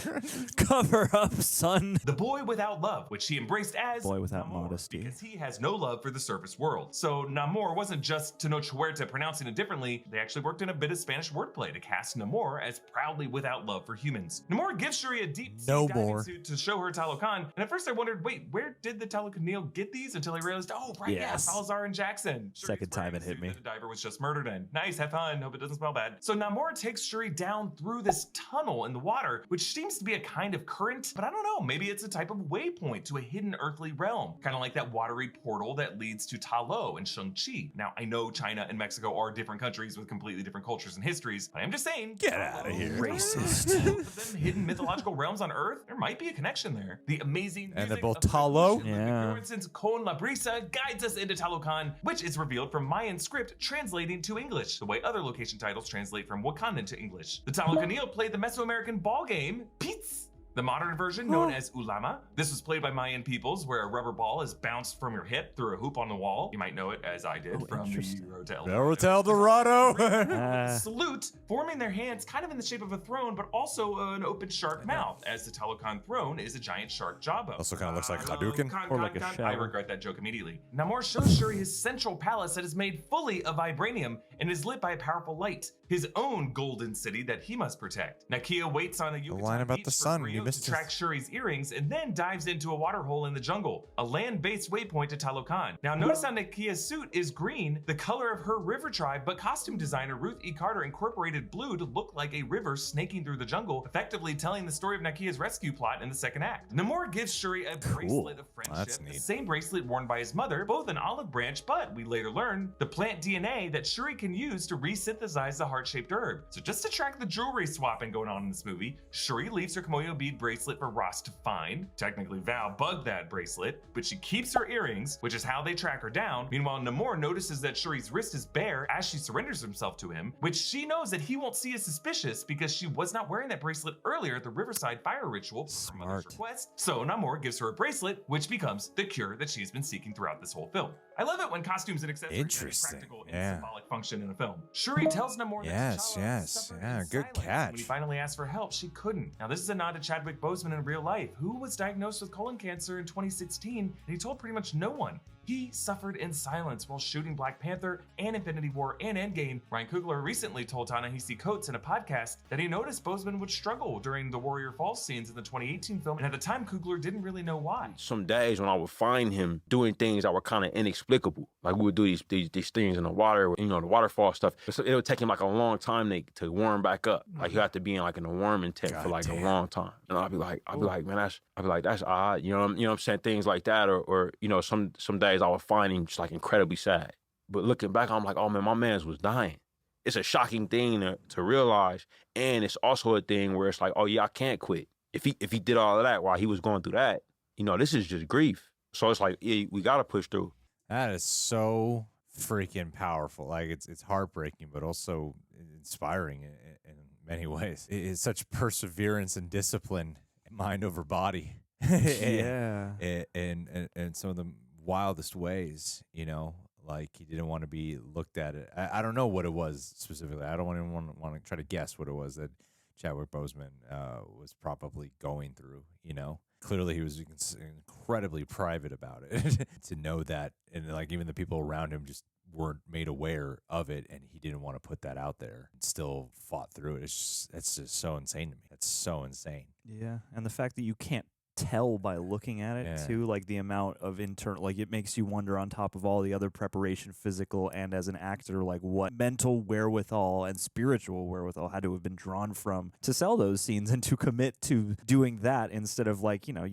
Cover up, son. The boy without love, which he embraced as Boy without Namor, modesty. because he has no love for the surface world. So Namor wasn't just Tenoch Huerta pronouncing it differently, they actually worked in a bit of Spanish wordplay to cast Namor as proudly without love for humans. Namor gives Shuri a deep sea diving suit to show her Talokan, and at first I wondered, wait, where did the Talocan get these? Until I realized, oh, right, yeah, Salazar and Jackson. Shuri's Second time it hit me. The diver was just murdered in. Nice, have fun, hope it doesn't smell bad. So Namor takes Shuri down through this tunnel in the water, which seems to be a kind of current, but I don't know, maybe it's a type of waypoint to a hidden earthly realm, kind of like that watery portal that leads to Talo and Shang-Chi. Now, I know China and Mexico are different countries with completely different cultures and histories, but I'm just saying, get out of here. Racist. Both of them hidden mythological realms on Earth, there might be a connection there. The amazing And they're music both of Talo? Yeah. Since Con La Brisa guides us into Talokan, which is revealed from Mayan script translating to English, the way other location titles translate from Wakandan to English. The Talocan played the Mesoamerican ball game, Pizz. The modern version, known as Ulama. This was played by Mayan peoples, where a rubber ball is bounced from your hip through a hoop on the wall. You might know it as I did from the Road to El Dorado. Salute, forming their hands kind of in the shape of a throne, but also an open shark mouth, as the Talokan throne is a giant shark jawbone. Also kind of looks like Hadouken. Or like a I shower. regret that joke immediately. Namor shows Shuri his central palace that is made fully of vibranium and is lit by a powerful light. His own golden city that he must protect. Nakia waits on a Yucatan line about beach the for sun, freedom you missed to track Shuri's earrings and then dives into a water hole in the jungle, a land-based waypoint to Talokan. Now notice how Nakia's suit is green, the color of her river tribe, but costume designer Ruth E. Carter incorporated blue to look like a river snaking through the jungle, effectively telling the story of Nakia's rescue plot in the second act. Namor gives Shuri a bracelet of friendship, the same bracelet worn by his mother, both an olive branch, but we later learn the plant DNA that Shuri can use to resynthesize the heart-shaped herb. So just to track the jewelry swapping going on in this movie, Shuri leaves her Kimoyo bead bracelet for Ross to find. Technically, Val bugged that bracelet, but she keeps her earrings, which is how they track her down. Meanwhile, Namor notices that Shuri's wrist is bare as she surrenders himself to him, which she knows that he won't see as suspicious because she was not wearing that bracelet earlier at the Riverside fire ritual per her mother's request. So Namor gives her a bracelet, which becomes the cure that she's been seeking throughout this whole film. I love it when costumes and accessories have a practical and symbolic function in a film. Shuri tells Namor that T'Challa suffered in good silence. catch. When he finally asked for help, she couldn't. Now this is a nod to Chadwick Boseman in real life, who was diagnosed with colon cancer in 2016, and he told pretty much no one. He suffered in silence while shooting Black Panther and Infinity War and Endgame. Ryan Coogler recently told Ta-Nehisi Coates in a podcast that he noticed Boseman would struggle during the Warrior Falls scenes in the 2018 film, and at the time Coogler didn't really know why. Some days when I would find him doing things that were kind of inexplicable, like we would do these things in the water, you know, the waterfall stuff. So it would take him like a long time to warm back up. Like you have to be in like in a warming tent for like a long time. And I'd be like, man, that's odd. You know what I'm saying? Things like that, or you know, some days I would find him just like incredibly sad. But looking back, I'm like, oh man, my man's was dying. It's a shocking thing to realize, and it's also a thing where it's like, oh yeah, I can't quit. If he did all of that while he was going through that, you know, this is just grief. So it's like, yeah, we gotta push through. That is so freaking powerful. Like it's heartbreaking, but also inspiring in many ways. It's such perseverance and discipline, mind over body. Yeah. And some of the wildest ways, you know, like he didn't want to be looked at it. I don't know what it was specifically. I don't even want to try to guess what it was that Chadwick Boseman was probably going through, you know. Clearly he was incredibly private about it to know that, and like even the people around him just weren't made aware of it, and he didn't want to put that out there and still fought through it. It's just so insane to me. It's so insane. Yeah, and the fact that you can't tell by looking at it too, like the amount of internal, like it makes you wonder on top of all the other preparation, physical and as an actor, like what mental wherewithal and spiritual wherewithal had to have been drawn from to sell those scenes and to commit to doing that instead of like, you know,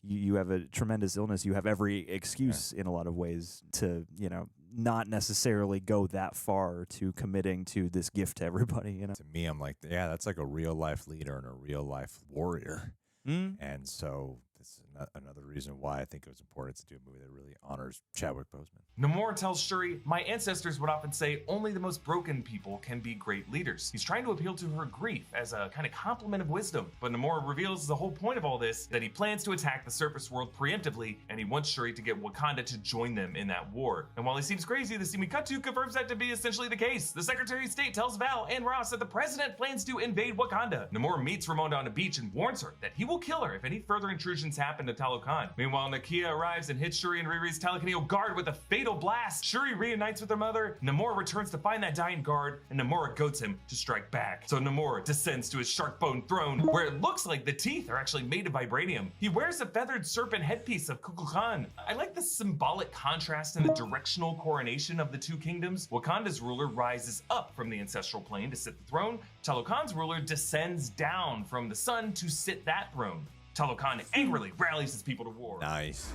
you have a tremendous illness, you have every excuse in a lot of ways to, you know, not necessarily go that far to committing to this gift to everybody, you know. To me, I'm like, yeah, that's like a real life leader and a real life warrior. And so this is another reason why I think it was important to do a movie that really honors Chadwick Boseman. Namor tells Shuri, my ancestors would often say only the most broken people can be great leaders. He's trying to appeal to her grief as a kind of compliment of wisdom, but Namor reveals the whole point of all this, that he plans to attack the surface world preemptively, and he wants Shuri to get Wakanda to join them in that war. And while he seems crazy, the scene we cut to confirms that to be essentially the case. The Secretary of State tells Val and Ross that the president plans to invade Wakanda. Namor meets Ramonda on a beach and warns her that he will kill her if any further intrusions happen to Talokan. Meanwhile, Nakia arrives and hits Shuri and Riri's Talocan guard with a fatal blast. Shuri reunites with her mother. Namor returns to find that dying guard, and Namor goads him to strike back. So Namor descends to his shark bone throne, where it looks like the teeth are actually made of vibranium. He wears a feathered serpent headpiece of Kukulkan. I like the symbolic contrast in the directional coronation of the two kingdoms. Wakanda's ruler rises up from the ancestral plane to sit the throne. Talokan's ruler descends down from the sun to sit that throne. Talokan angrily rallies his people to war. Nice.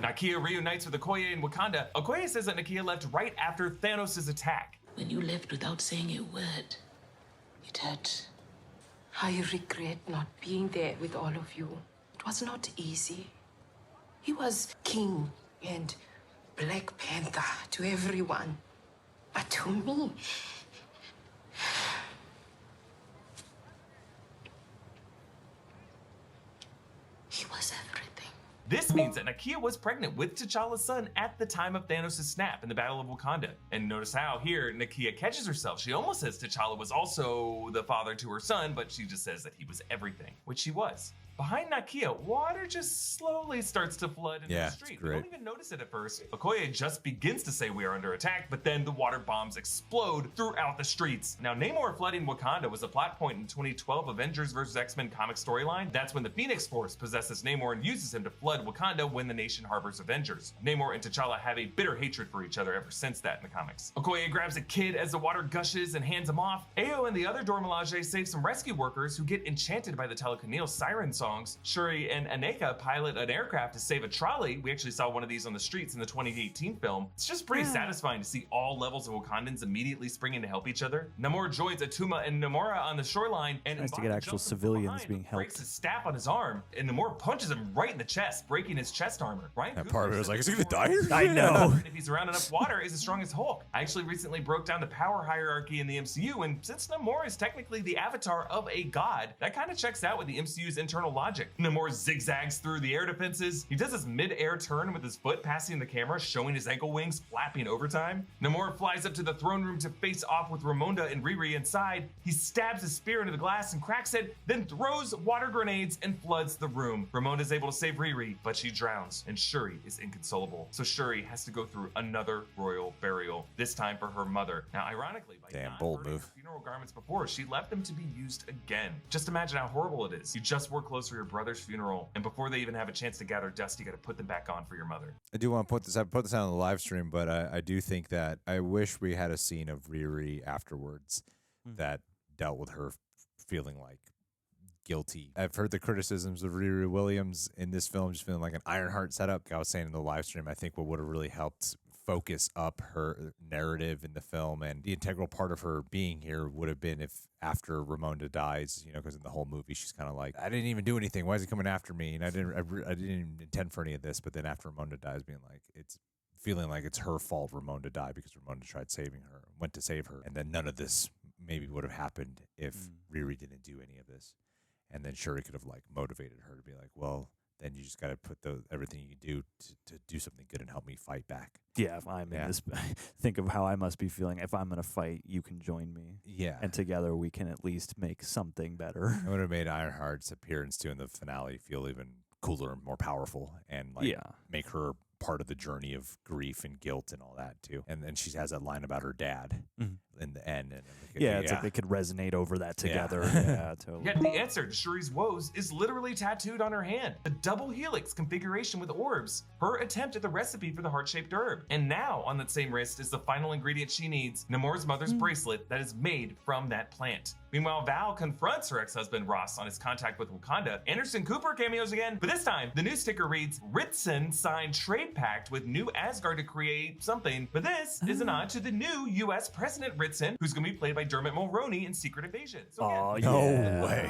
Nakia reunites with Okoye in Wakanda. Okoye says that Nakia left right after Thanos' attack. When you left without saying a word, it hurt. I regret not being there with all of you. It was not easy. He was king and Black Panther to everyone. But to me, he was everything. This means that Nakia was pregnant with T'Challa's son at the time of Thanos' snap in the Battle of Wakanda. And notice how here Nakia catches herself. She almost says T'Challa was also the father to her son, but she just says that he was everything, which he was. Behind Nakia, water just slowly starts to flood into Yeah, the it's street. We great. don't even notice it at first. Okoye just begins to say we are under attack, but then the water bombs explode throughout the streets. Now, Namor flooding Wakanda was a plot point in 2012 Avengers vs. X-Men comic storyline. That's when the Phoenix Force possesses Namor and uses him to flood Wakanda when the nation harbors Avengers. Namor and T'Challa have a bitter hatred for each other ever since that in the comics. Okoye grabs a kid as the water gushes and hands him off. Ayo and the other Dora Milaje save some rescue workers who get enchanted by the Talocan siren songs. Shuri and Aneka pilot an aircraft to save a trolley. We actually saw one of these on the streets in the 2018 film. It's just pretty satisfying to see all levels of Wakandans immediately springing to help each other. Namor joins Atuma and Namora on the shoreline, and Nice to M'Baku get actual jumps him from civilians behind, being helped. breaks his staff on his arm, and Namor punches him right in the chest, breaking his chest armor. Ryan That Coogler part of it was said like, is he that gonna die here? I know. if he's around enough water, is as strong as Hulk. I actually recently broke down the power hierarchy in the MCU, and since Namor is technically the avatar of a god, that kind of checks out with the MCU's internal logic. Namor zigzags through the air defenses. He does his mid-air turn with his foot passing the camera, showing his ankle wings flapping overtime. Namor flies up to the throne room to face off with Ramonda and Riri inside. He stabs his spear into the glass and cracks it, then throws water grenades and floods the room. Ramonda is able to save Riri, but she drowns, and Shuri is inconsolable. So Shuri has to go through another royal burial, this time for her mother. Now, ironically, by Damn, not bold burning move. her funeral garments before, she left them to be used again. Just imagine how horrible it is. You just wore clothes for your brother's funeral, and before they even have a chance to gather dust, you got to put them back on for your mother. I do want to put this. I put this out on the live stream, but I do think that I wish we had a scene of Riri afterwards that dealt with her feeling like guilty. I've heard the criticisms of Riri Williams in this film, just feeling like an Iron Heart setup. Like I was saying in the live stream, I think what would have really helped focus up her narrative in the film, and the integral part of her being here would have been if after Ramonda dies, you know, because in the whole movie she's kind of like, I didn't even do anything. Why is he coming after me? And I didn't even intend for any of this. But then after Ramonda dies, being like, it's feeling like it's her fault Ramonda died because Ramonda tried saving her, went to save her, and then none of this maybe would have happened if Riri didn't do any of this. And then Shuri could have like motivated her to be like, well, then you just got to put everything you do to do something good and help me fight back. Yeah, if I'm in this, think of how I must be feeling. If I'm gonna fight, you can join me. Yeah. And together we can at least make something better. It would have made Ironheart's appearance too in the finale feel even cooler and more powerful, and like make her part of the journey of grief and guilt and all that too. And then she has that line about her dad in the end. And it's like they could resonate over that together. Yeah, totally. Yet the answer to Shuri's woes is literally tattooed on her hand. The double helix configuration with orbs. Her attempt at the recipe for the heart-shaped herb. And now on that same wrist is the final ingredient she needs, Namor's mother's bracelet that is made from that plant. Meanwhile, Val confronts her ex-husband Ross on his contact with Wakanda. Anderson Cooper cameos again, but this time the news sticker reads, Ritson signed trade pact with New Asgard to create something, but this is a nod to the new US President Ritson, who's going to be played by Dermot Mulroney in Secret Invasion. So again, no way.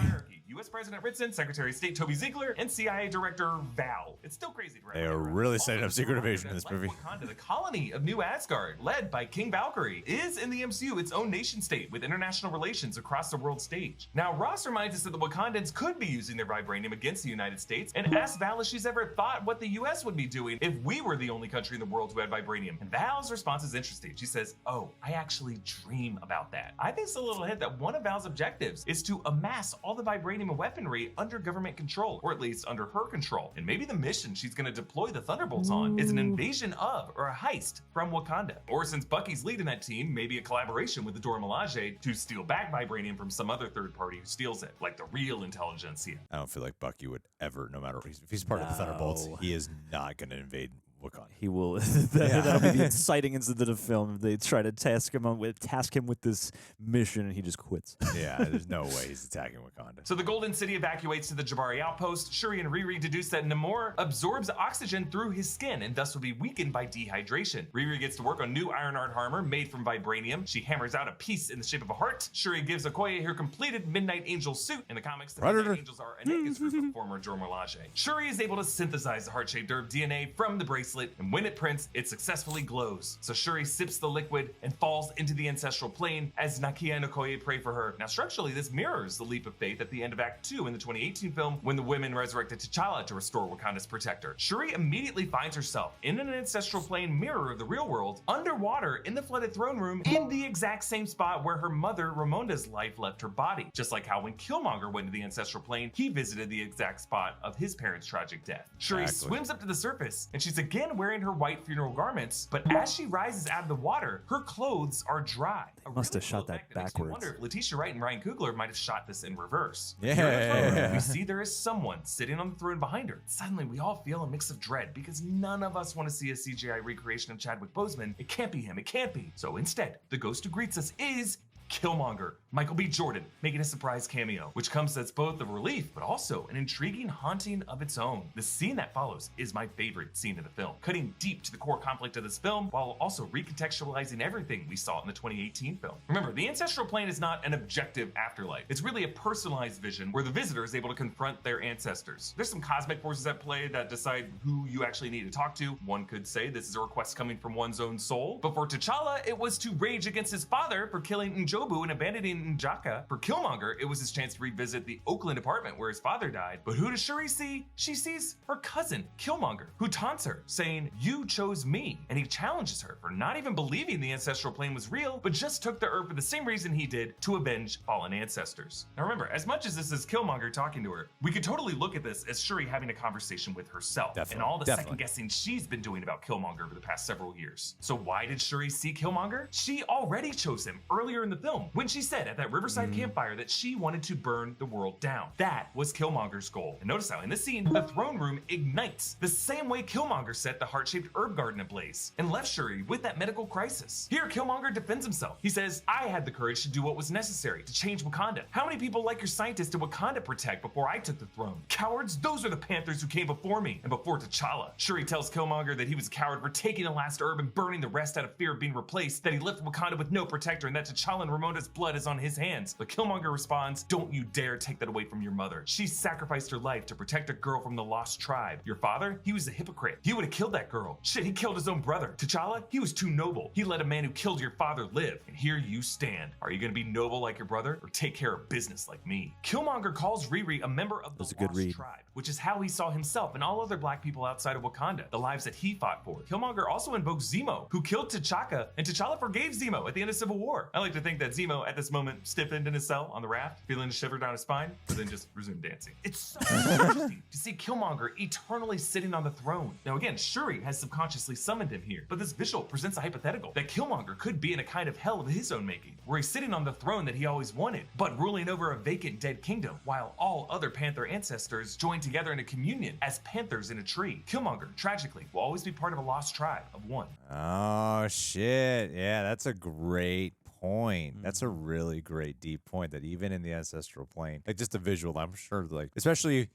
US President Ritson, Secretary of State Toby Ziegler, and CIA Director Val. It's still crazy to They are really setting up Secret Invasion in this movie. Wakanda, the colony of New Asgard, led by King Valkyrie, is in the MCU its own nation state with international relations across the world stage. Now, Ross reminds us that the Wakandans could be using their vibranium against the United States, and asks Val if she's ever thought what the US would be doing if we were the only country in the world who had vibranium. And Val's response is interesting. She says, oh, I actually dream about that. I think it's a little hint that one of Val's objectives is to amass all the vibranium and weaponry under government control, or at least under her control. And maybe the mission she's going to deploy the Thunderbolts on is an invasion of, or a heist from Wakanda. Or since Bucky's leading that team, maybe a collaboration with the Dora Milaje to steal back vibranium from some other third party who steals it, like the real intelligentsia. I don't feel like Bucky would ever, no matter if he's part of the Thunderbolts, he is not going to invade Wakanda. He will. That'll be the inciting incident of film. They try to task him with this mission, and he just quits. Yeah, there's no way he's attacking Wakanda. So the Golden City evacuates to the Jabari outpost. Shuri and Riri deduce that Namor absorbs oxygen through his skin and thus will be weakened by dehydration. Riri gets to work on new Iron Heart armor made from vibranium. She hammers out a piece in the shape of a heart. Shuri gives Okoye her completed Midnight Angel suit. In the comics, the Midnight Angels are Aneka's group of former Dora Milaje. Shuri is able to synthesize the heart-shaped herb DNA from the bracelet bracelet, and when it prints, it successfully glows. So Shuri sips the liquid and falls into the ancestral plane as Nakia and Okoye pray for her. Now, structurally, this mirrors the leap of faith at the end of Act 2 in the 2018 film when the women resurrected T'Challa to restore Wakanda's protector. Shuri immediately finds herself in an ancestral plane mirror of the real world, underwater in the flooded throne room, in the exact same spot where her mother Ramonda's life left her body. Just like how when Killmonger went to the ancestral plane, he visited the exact spot of his parents' tragic death. Shuri swims up to the surface, and she's again wearing her white funeral garments, but as she rises out of the water, her clothes are dry. Must have shot that backwards. I wonder if Letitia Wright and Ryan Coogler might have shot this in reverse. Yeah. We see there is someone sitting on the throne behind her. Suddenly, we all feel a mix of dread because none of us want to see a CGI recreation of Chadwick Boseman. It can't be him. It can't be. So instead, the ghost who greets us is Killmonger Michael B Jordan, making a surprise cameo, which comes as both a relief but also an intriguing haunting of its own. The scene that follows is my favorite scene in the film, cutting deep to the core conflict of this film while also recontextualizing everything we saw in the 2018 film. Remember, the ancestral plane is not an objective afterlife. It's really a personalized vision where the visitor is able to confront their ancestors. There's some cosmic forces at play that decide who you actually need to talk to. One could say this is a request coming from one's own soul, but for T'Challa, it was to rage against his father for killing N'Jobu and abandoning N'Jaka. For Killmonger, it was his chance to revisit the Oakland apartment where his father died. But who does Shuri see? She sees her cousin, Killmonger, who taunts her, saying, "You chose me." And he challenges her for not even believing the ancestral plane was real, but just took the herb for the same reason he did, to avenge fallen ancestors. Now remember, as much as this is Killmonger talking to her, we could totally look at this as Shuri having a conversation with herself and all the second guessing she's been doing about Killmonger over the past several years. So why did Shuri see Killmonger? She already chose him earlier in the film when she said at that riverside campfire that she wanted to burn the world down. That was Killmonger's goal. And notice how in this scene, the throne room ignites the same way Killmonger set the heart-shaped herb garden ablaze and left Shuri with that medical crisis. Here, Killmonger defends himself. He says, "I had the courage to do what was necessary to change Wakanda. How many people like your scientists did Wakanda protect before I took the throne? Cowards, those are the Panthers who came before me and before T'Challa." Shuri tells Killmonger that he was a coward for taking the last herb and burning the rest out of fear of being replaced, that he left Wakanda with no protector, and that T'Challa and Ramonda's blood is on his hands. But Killmonger responds, "Don't you dare take that away from your mother. She sacrificed her life to protect a girl from the lost tribe. Your father, he was a hypocrite. He would have killed that girl. Shit, he killed his own brother. T'Challa, he was too noble. He let a man who killed your father live. And here you stand. Are you gonna be noble like your brother or take care of business like me?" Killmonger calls Riri a member of the lost tribe, which is how he saw himself and all other black people outside of Wakanda, the lives that he fought for. Killmonger also invokes Zemo, who killed T'Chaka, and T'Challa forgave Zemo at the end of Civil War. I like to think that Zemo at this moment stiffened in his cell on the raft, feeling a shiver down his spine, but then just resumed dancing. It's so interesting to see Killmonger eternally sitting on the throne. Now again, Shuri has subconsciously summoned him here, but this visual presents a hypothetical that Killmonger could be in a kind of hell of his own making, where he's sitting on the throne that he always wanted, but ruling over a vacant dead kingdom, while all other Panther ancestors join together in a communion as panthers in a tree. Killmonger, tragically, will always be part of a lost tribe of one. Oh, shit. Yeah, that's a great point. That's a really great deep point, that even in the ancestral plane, like just a visual, I'm sure, like, especially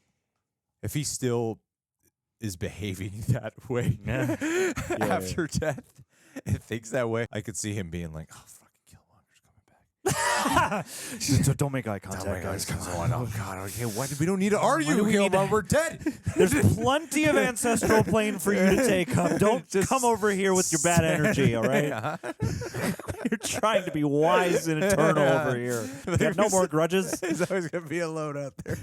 if he still is behaving that way after death and thinks that way, I could see him being like, "Oh, fucking Killmonger's coming back." So don't make eye contact, guys. Come on. Oh, God. Okay, we don't need to argue, Killmonger. We're dead. There's plenty of ancestral plane for you to take up. Don't come over here with your bad energy, all right? You're trying to be wise and eternal over here. You got no more grudges. He's always going to be alone out there.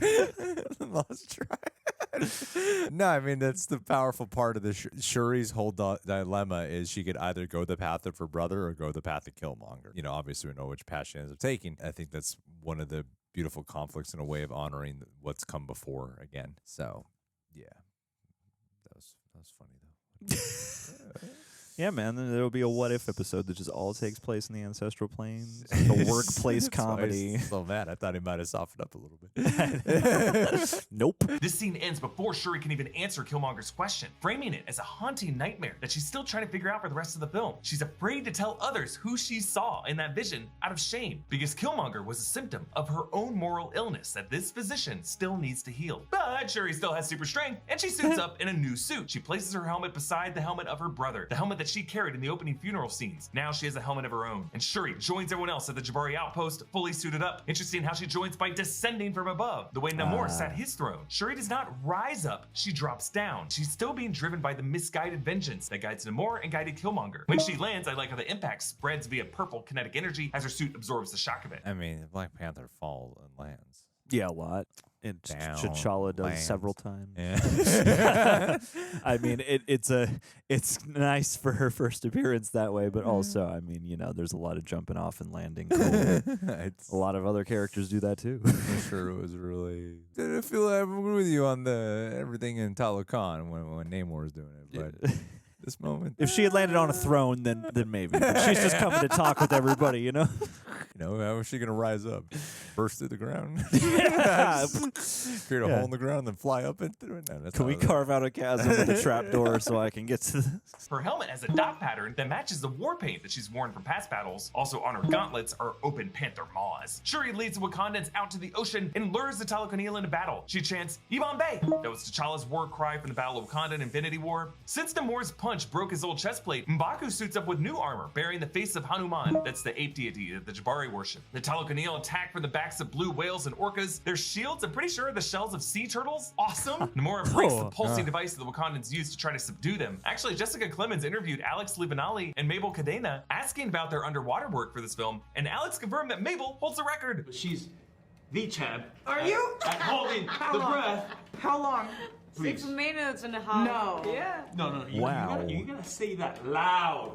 Lost tribe. No, I mean, that's the powerful part of the Shuri's whole dilemma is she could either go the path of her brother or go the path of Killmonger. You know, obviously we know which path she ends up taking. I think that's one of the beautiful conflicts and a way of honoring what's come before again. So, yeah, that was funny though. Yeah, man. Then there'll be a what if episode that just all takes place in the ancestral planes. Like a workplace comedy. So mad. I thought he might have softened up a little bit. Nope. This scene ends before Shuri can even answer Killmonger's question, framing it as a haunting nightmare that she's still trying to figure out for the rest of the film. She's afraid to tell others who she saw in that vision out of shame, because Killmonger was a symptom of her own moral illness that this physician still needs to heal. But Shuri still has super strength, and she suits up in a new suit. She places her helmet beside the helmet of her brother, the helmet that that she carried in the opening funeral scenes. Now she has a helmet of her own. And Shuri joins everyone else at the Jabari outpost, fully suited up. Interesting how she joins by descending from above, the way Namor sat his throne. Shuri does not rise up, she drops down. She's still being driven by the misguided vengeance that guides Namor and guided Killmonger. When she lands, I like how the impact spreads via purple kinetic energy as her suit absorbs the shock of it. I mean, Black Panther falls and lands. Yeah, a lot. And Down, T'Challa does lands. several times. Yeah. I mean, it's nice for her first appearance that way, but also, I mean, you know, there's a lot of jumping off and landing. Cool. A lot of other characters do that too. I'm sure it was really. Did I feel I agree with you on the everything in Talokan when Namor was doing it, but this moment, If she had landed on a throne, then maybe. But she's just coming to talk with everybody, you know. you know, how was she gonna rise up, burst through the ground, Yeah. create a hole in the ground, and then fly up into it? No, that's Can we carve out a chasm with a trapdoor so I can get to this? Her helmet has a dot pattern that matches the war paint that she's worn from past battles. Also on her gauntlets are open panther maws. Shuri leads the Wakandans out to the ocean and lures the Talokan into battle. She chants, Ivan Bay! That was T'Challa's war cry from the Battle of Wakanda in Infinity War. Since Namor's punch broke his old chest plate, M'Baku suits up with new armor, bearing the face of Hanuman. That's the ape deity that the Jabari worship. The Talokan attack from the backs of blue whales and orcas. Their shields, I'm pretty sure, are the shells of sea turtles. Awesome! Namor breaks the pulsing device that the Wakandans use to try to subdue them. Actually, Jessica Clemens interviewed Alex Libanali and Mabel Cadena asking about their underwater work for this film, and Alex confirmed that Mabel holds the record. She's the champ. Are you? At holding the breath. How long? Please. 6 minutes and a half. No. Yeah. No. Wow. You gotta say that loud.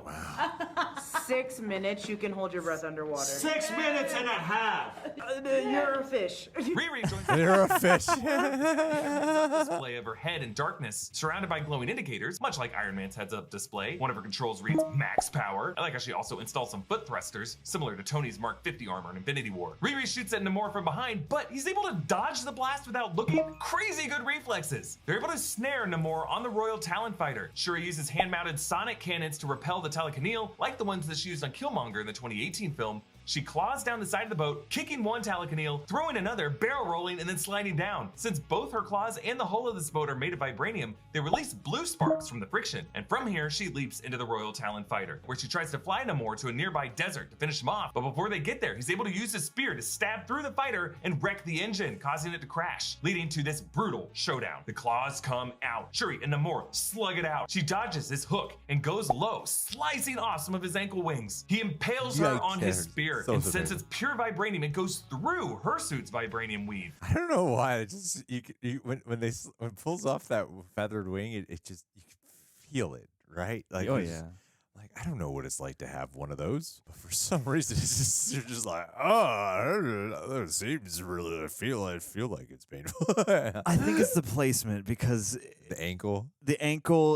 6 minutes, you can hold your breath underwater. 6 minutes and a half. You're a fish. Riri joins You're a fish. display of her head in darkness, surrounded by glowing indicators, much like Iron Man's heads-up display. One of her controls reads max power. I like how she also installed some foot thrusters, similar to Tony's Mark 50 armor in Infinity War. Riri shoots at Namor from behind, but he's able to dodge the blast without looking. Crazy good reflexes. They're able to snare Namor on the Royal Talon Fighter. Shuri uses hand-mounted sonic cannons to repel the Talokan, like the ones that she used on Killmonger in the 2018 film. She claws down the side of the boat, kicking one Talokan, throwing another, barrel rolling, and then sliding down. Since both her claws and the hull of this boat are made of vibranium, they release blue sparks from the friction. And from here, she leaps into the Royal Talon Fighter, where she tries to fly Namor to a nearby desert to finish him off. But before they get there, he's able to use his spear to stab through the fighter and wreck the engine, causing it to crash, leading to this brutal showdown. The claws come out. Shuri and Namor slug it out. She dodges his hook and goes low, slicing off some of his ankle wings. He impales her on his spear. So and since it's pure vibranium, it goes through her suit's vibranium weave. I don't know why. It just when it pulls off that feathered wing, it just you can feel it, right? Like, Oh yeah. Like, I don't know what it's like to have one of those, but for some reason, it's just you're just like, oh, it seems really. I feel like it's painful. I think it's the placement because The ankle.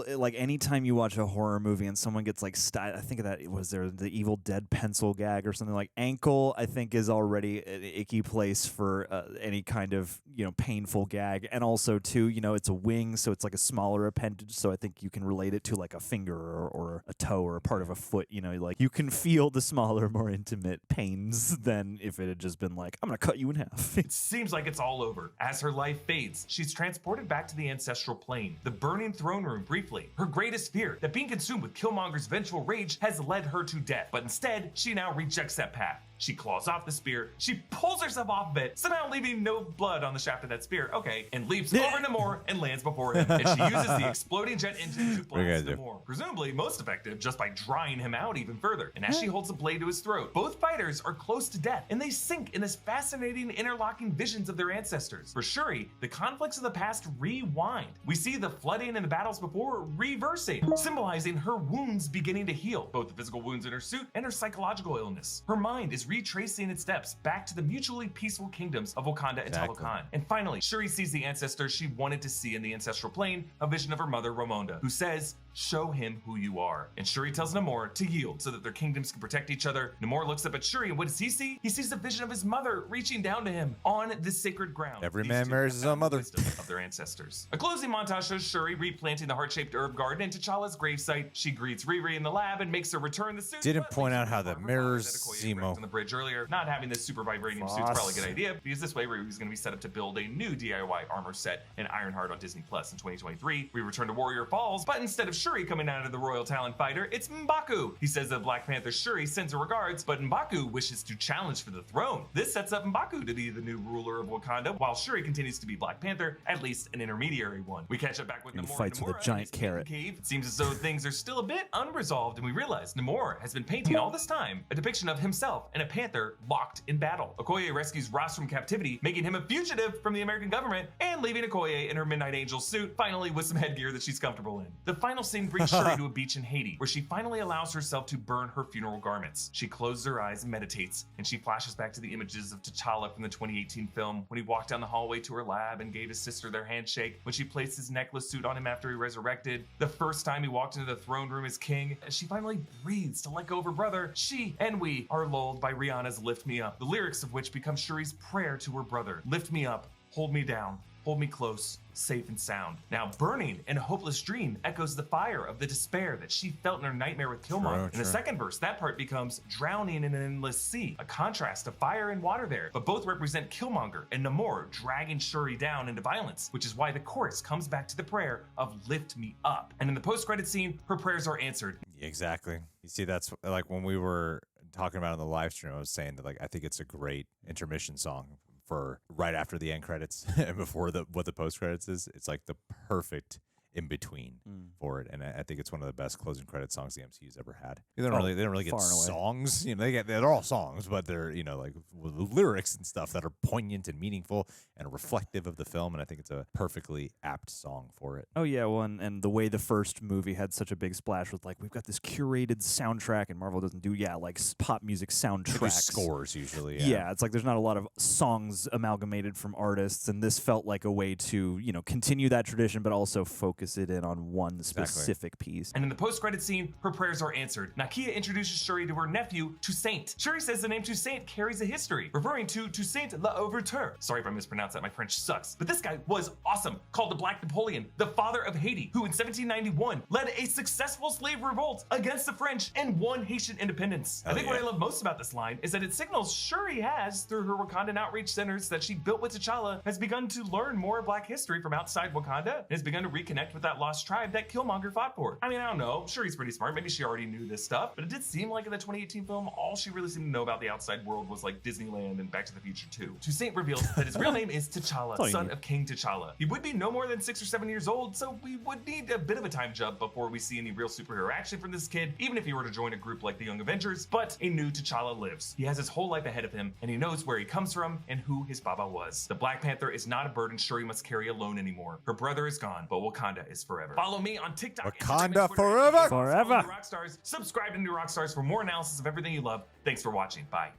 Like anytime you watch a horror movie and someone gets like I think of that, was there the Evil Dead pencil gag or something, like ankle, I think is already an icky place for any kind of, painful gag. And also too, it's a wing, so it's like a smaller appendage. So I think you can relate it to like a finger or a toe or a part of a foot, like you can feel the smaller, more intimate pains than if it had just been like, I'm going to cut you in half. It seems like it's all over. As her life fades, she's transported back to the ancestral plane, the burning throne room briefly. Her greatest fear, that being consumed with Killmonger's vengeful rage, has led her to death. But instead, she now rejects that path. She claws off the spear, she pulls herself off of it, somehow leaving no blood on the shaft of that spear, and leaps over Namor and lands before him. And she uses the exploding jet engine to blast Namor. Presumably most effective just by drying him out even further. And as she holds the blade to his throat, both fighters are close to death, and they sink in this fascinating interlocking visions of their ancestors. For Shuri, the conflicts of the past rewind. We see the flooding and the battles before reversing, symbolizing her wounds beginning to heal, both the physical wounds in her suit and her psychological illness. Her mind is retracing its steps back to the mutually peaceful kingdoms of Wakanda and Talokan. And finally, Shuri sees the ancestors she wanted to see in the ancestral plane, a vision of her mother Ramonda, who says, "Show him who you are." And Shuri tells Namor to yield so that their kingdoms can protect each other. Namor looks up at Shuri, and what does he see? He sees a vision of his mother reaching down to him on this sacred ground. Every man marries his own mother. Of their ancestors. A closing montage shows Shuri replanting the heart-shaped herb garden in T'Challa's gravesite. She greets Riri in the lab and makes her return the suit. Didn't point out how the mirrors Zemo on the bridge earlier. Not having this super vibranium suit's probably a good idea, because this way Riri's going to be set up to build a new DIY armor set in Iron Heart on Disney Plus in 2023. We return to Warrior Falls, but instead of Shuri coming out of the Royal Talon Fighter, it's M'Baku. He says that Black Panther Shuri sends her regards, but M'Baku wishes to challenge for the throne. This sets up M'Baku to be the new ruler of Wakanda, while Shuri continues to be Black Panther, at least an intermediary one. We catch up back with And Namor he fights and with a Namora giant in his carrot. cave. It seems as though things are still a bit unresolved, and we realize Namor has been painting all this time a depiction of himself and a panther locked in battle. Okoye rescues Ross from captivity, making him a fugitive from the American government, and leaving Okoye in her Midnight Angel suit, finally with some headgear that she's comfortable in. The final scene brings Shuri to a beach in Haiti, where she finally allows herself to burn her funeral garments. She closes her eyes and meditates, and she flashes back to the images of T'Challa from the 2018 film, when he walked down the hallway to her lab and gave his sister their handshake, when she placed his necklace suit on him after he resurrected, the first time he walked into the throne room as king. As she finally breathes to let go of her brother, she and we are lulled by Rihanna's Lift Me Up, the lyrics of which become Shuri's prayer to her brother. Lift me up, hold me down, hold me close, safe and sound. Now, burning in a hopeless dream echoes the fire of the despair that she felt in her nightmare with Killmonger. In the second verse, that part becomes drowning in an endless sea, a contrast of fire and water there, but both represent Killmonger and Namor dragging Shuri down into violence, which is why the chorus comes back to the prayer of lift me up. And in the post-credit scene, her prayers are answered. Exactly. You see, that's like when we were talking about it on the live stream, I was saying that like I think it's a great intermission song for right after the end credits and before what the post credits is. It's like the perfect in between for it, and I think it's one of the best closing credit songs the MCU's ever had. They don't really get songs, you know. They're all songs, but they're like with lyrics and stuff that are poignant and meaningful and reflective of the film. And I think it's a perfectly apt song for it. Oh yeah, well, and the way the first movie had such a big splash with like we've got this curated soundtrack, and Marvel doesn't do like pop music soundtracks, scores usually. Yeah, it's like there's not a lot of songs amalgamated from artists, and this felt like a way to continue that tradition, but also focus it in on one specific piece. And in the post-credit scene, her prayers are answered. Nakia introduces Shuri to her nephew, Toussaint. Shuri says the name Toussaint carries a history, referring to Toussaint l'Ouverture. Sorry if I mispronounced that, my French sucks. But this guy was awesome, called the Black Napoleon, the father of Haiti, who in 1791 led a successful slave revolt against the French and won Haitian independence. I think what I love most about this line is that it signals Shuri has, through her Wakandan outreach centers that she built with T'Challa, has begun to learn more of Black history from outside Wakanda, and has begun to reconnect with that lost tribe that Killmonger fought for. I mean, I don't know, Shuri's pretty smart, maybe she already knew this stuff, but it did seem like in the 2018 film, all she really seemed to know about the outside world was like Disneyland and Back to the Future 2. Toussaint reveals that his real name is T'Challa, son of King T'Challa. He would be no more than 6 or 7 years old, so we would need a bit of a time jump before we see any real superhero action from this kid, even if he were to join a group like the Young Avengers, but a new T'Challa lives. He has his whole life ahead of him, and he knows where he comes from and who his baba was. The Black Panther is not a burden Shuri must carry alone anymore. Her brother is gone, but Wakanda is forever. Follow me on TikTok, Wakanda Instagram, forever! Forever! Rockstars. Subscribe to New Rockstars for more analysis of everything you love. Thanks for watching. Bye.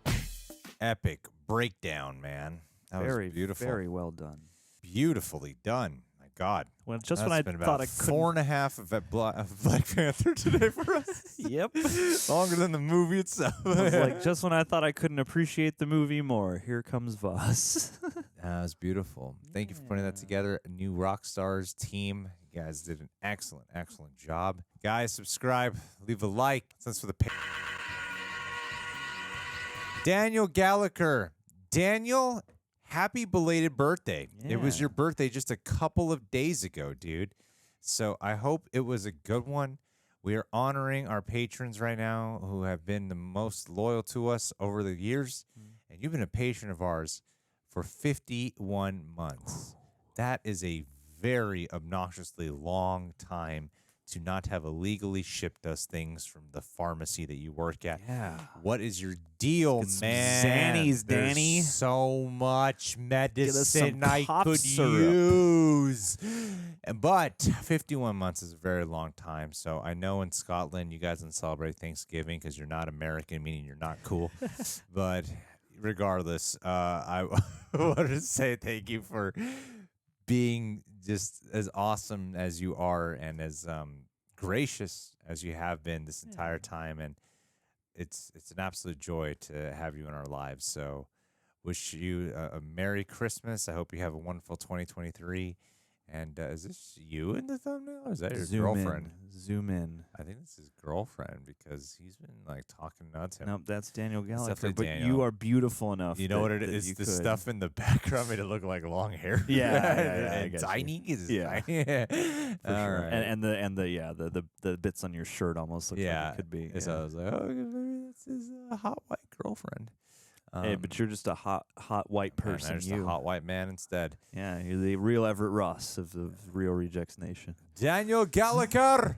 Epic breakdown, man. That Very was beautiful. very well done. Beautifully done. My God. Well, just That's when I been thought about I couldn't. 4.5 of Black Panther today for us. Yep. Longer than the movie itself. I was like, just when I thought I couldn't appreciate the movie more, here comes Voss. That was beautiful. Thank you for putting that together. A new Rockstars team. You guys did an excellent, excellent job. Guys, subscribe, leave a like. Thanks for the Daniel Gallagher. Daniel, happy belated birthday. It was your birthday just a couple of days ago, dude. So I hope it was a good one. We are honoring our patrons right now who have been the most loyal to us over the years. And you've been a patron of ours for 51 months. That is a very obnoxiously long time to not have illegally shipped us things from the pharmacy that you work at. Yeah. What is your deal, man? Xannies, Danny. There's so much medicine I cough could syrup. use. But 51 months is a very long time. So I know in Scotland you guys don't celebrate Thanksgiving because you're not American, meaning you're not cool. But regardless, I wanted to say thank you for being just as awesome as you are and as gracious as you have been this entire time. And it's an absolute joy to have you in our lives. So wish you a Merry Christmas. I hope you have a wonderful 2023. And is this you in the thumbnail, or is that your Zoom girlfriend? Zoom in. I think it's his girlfriend because he's been like talking nuts. Nope, that's Daniel Gallagher. definitely But Daniel. you are beautiful enough. You know what it that is? you The could. stuff in the background made it look like long hair. Yeah, I and got you. tiny. Is Yeah. For All sure. right. And the bits on your shirt almost look like it could be. So I was like, oh, maybe that's his hot white girlfriend. Hey, but you're just a hot white person. I'm just you. a hot white man instead. Yeah, you're the real Everett Ross of the Real Rejects Nation. Daniel Gallagher.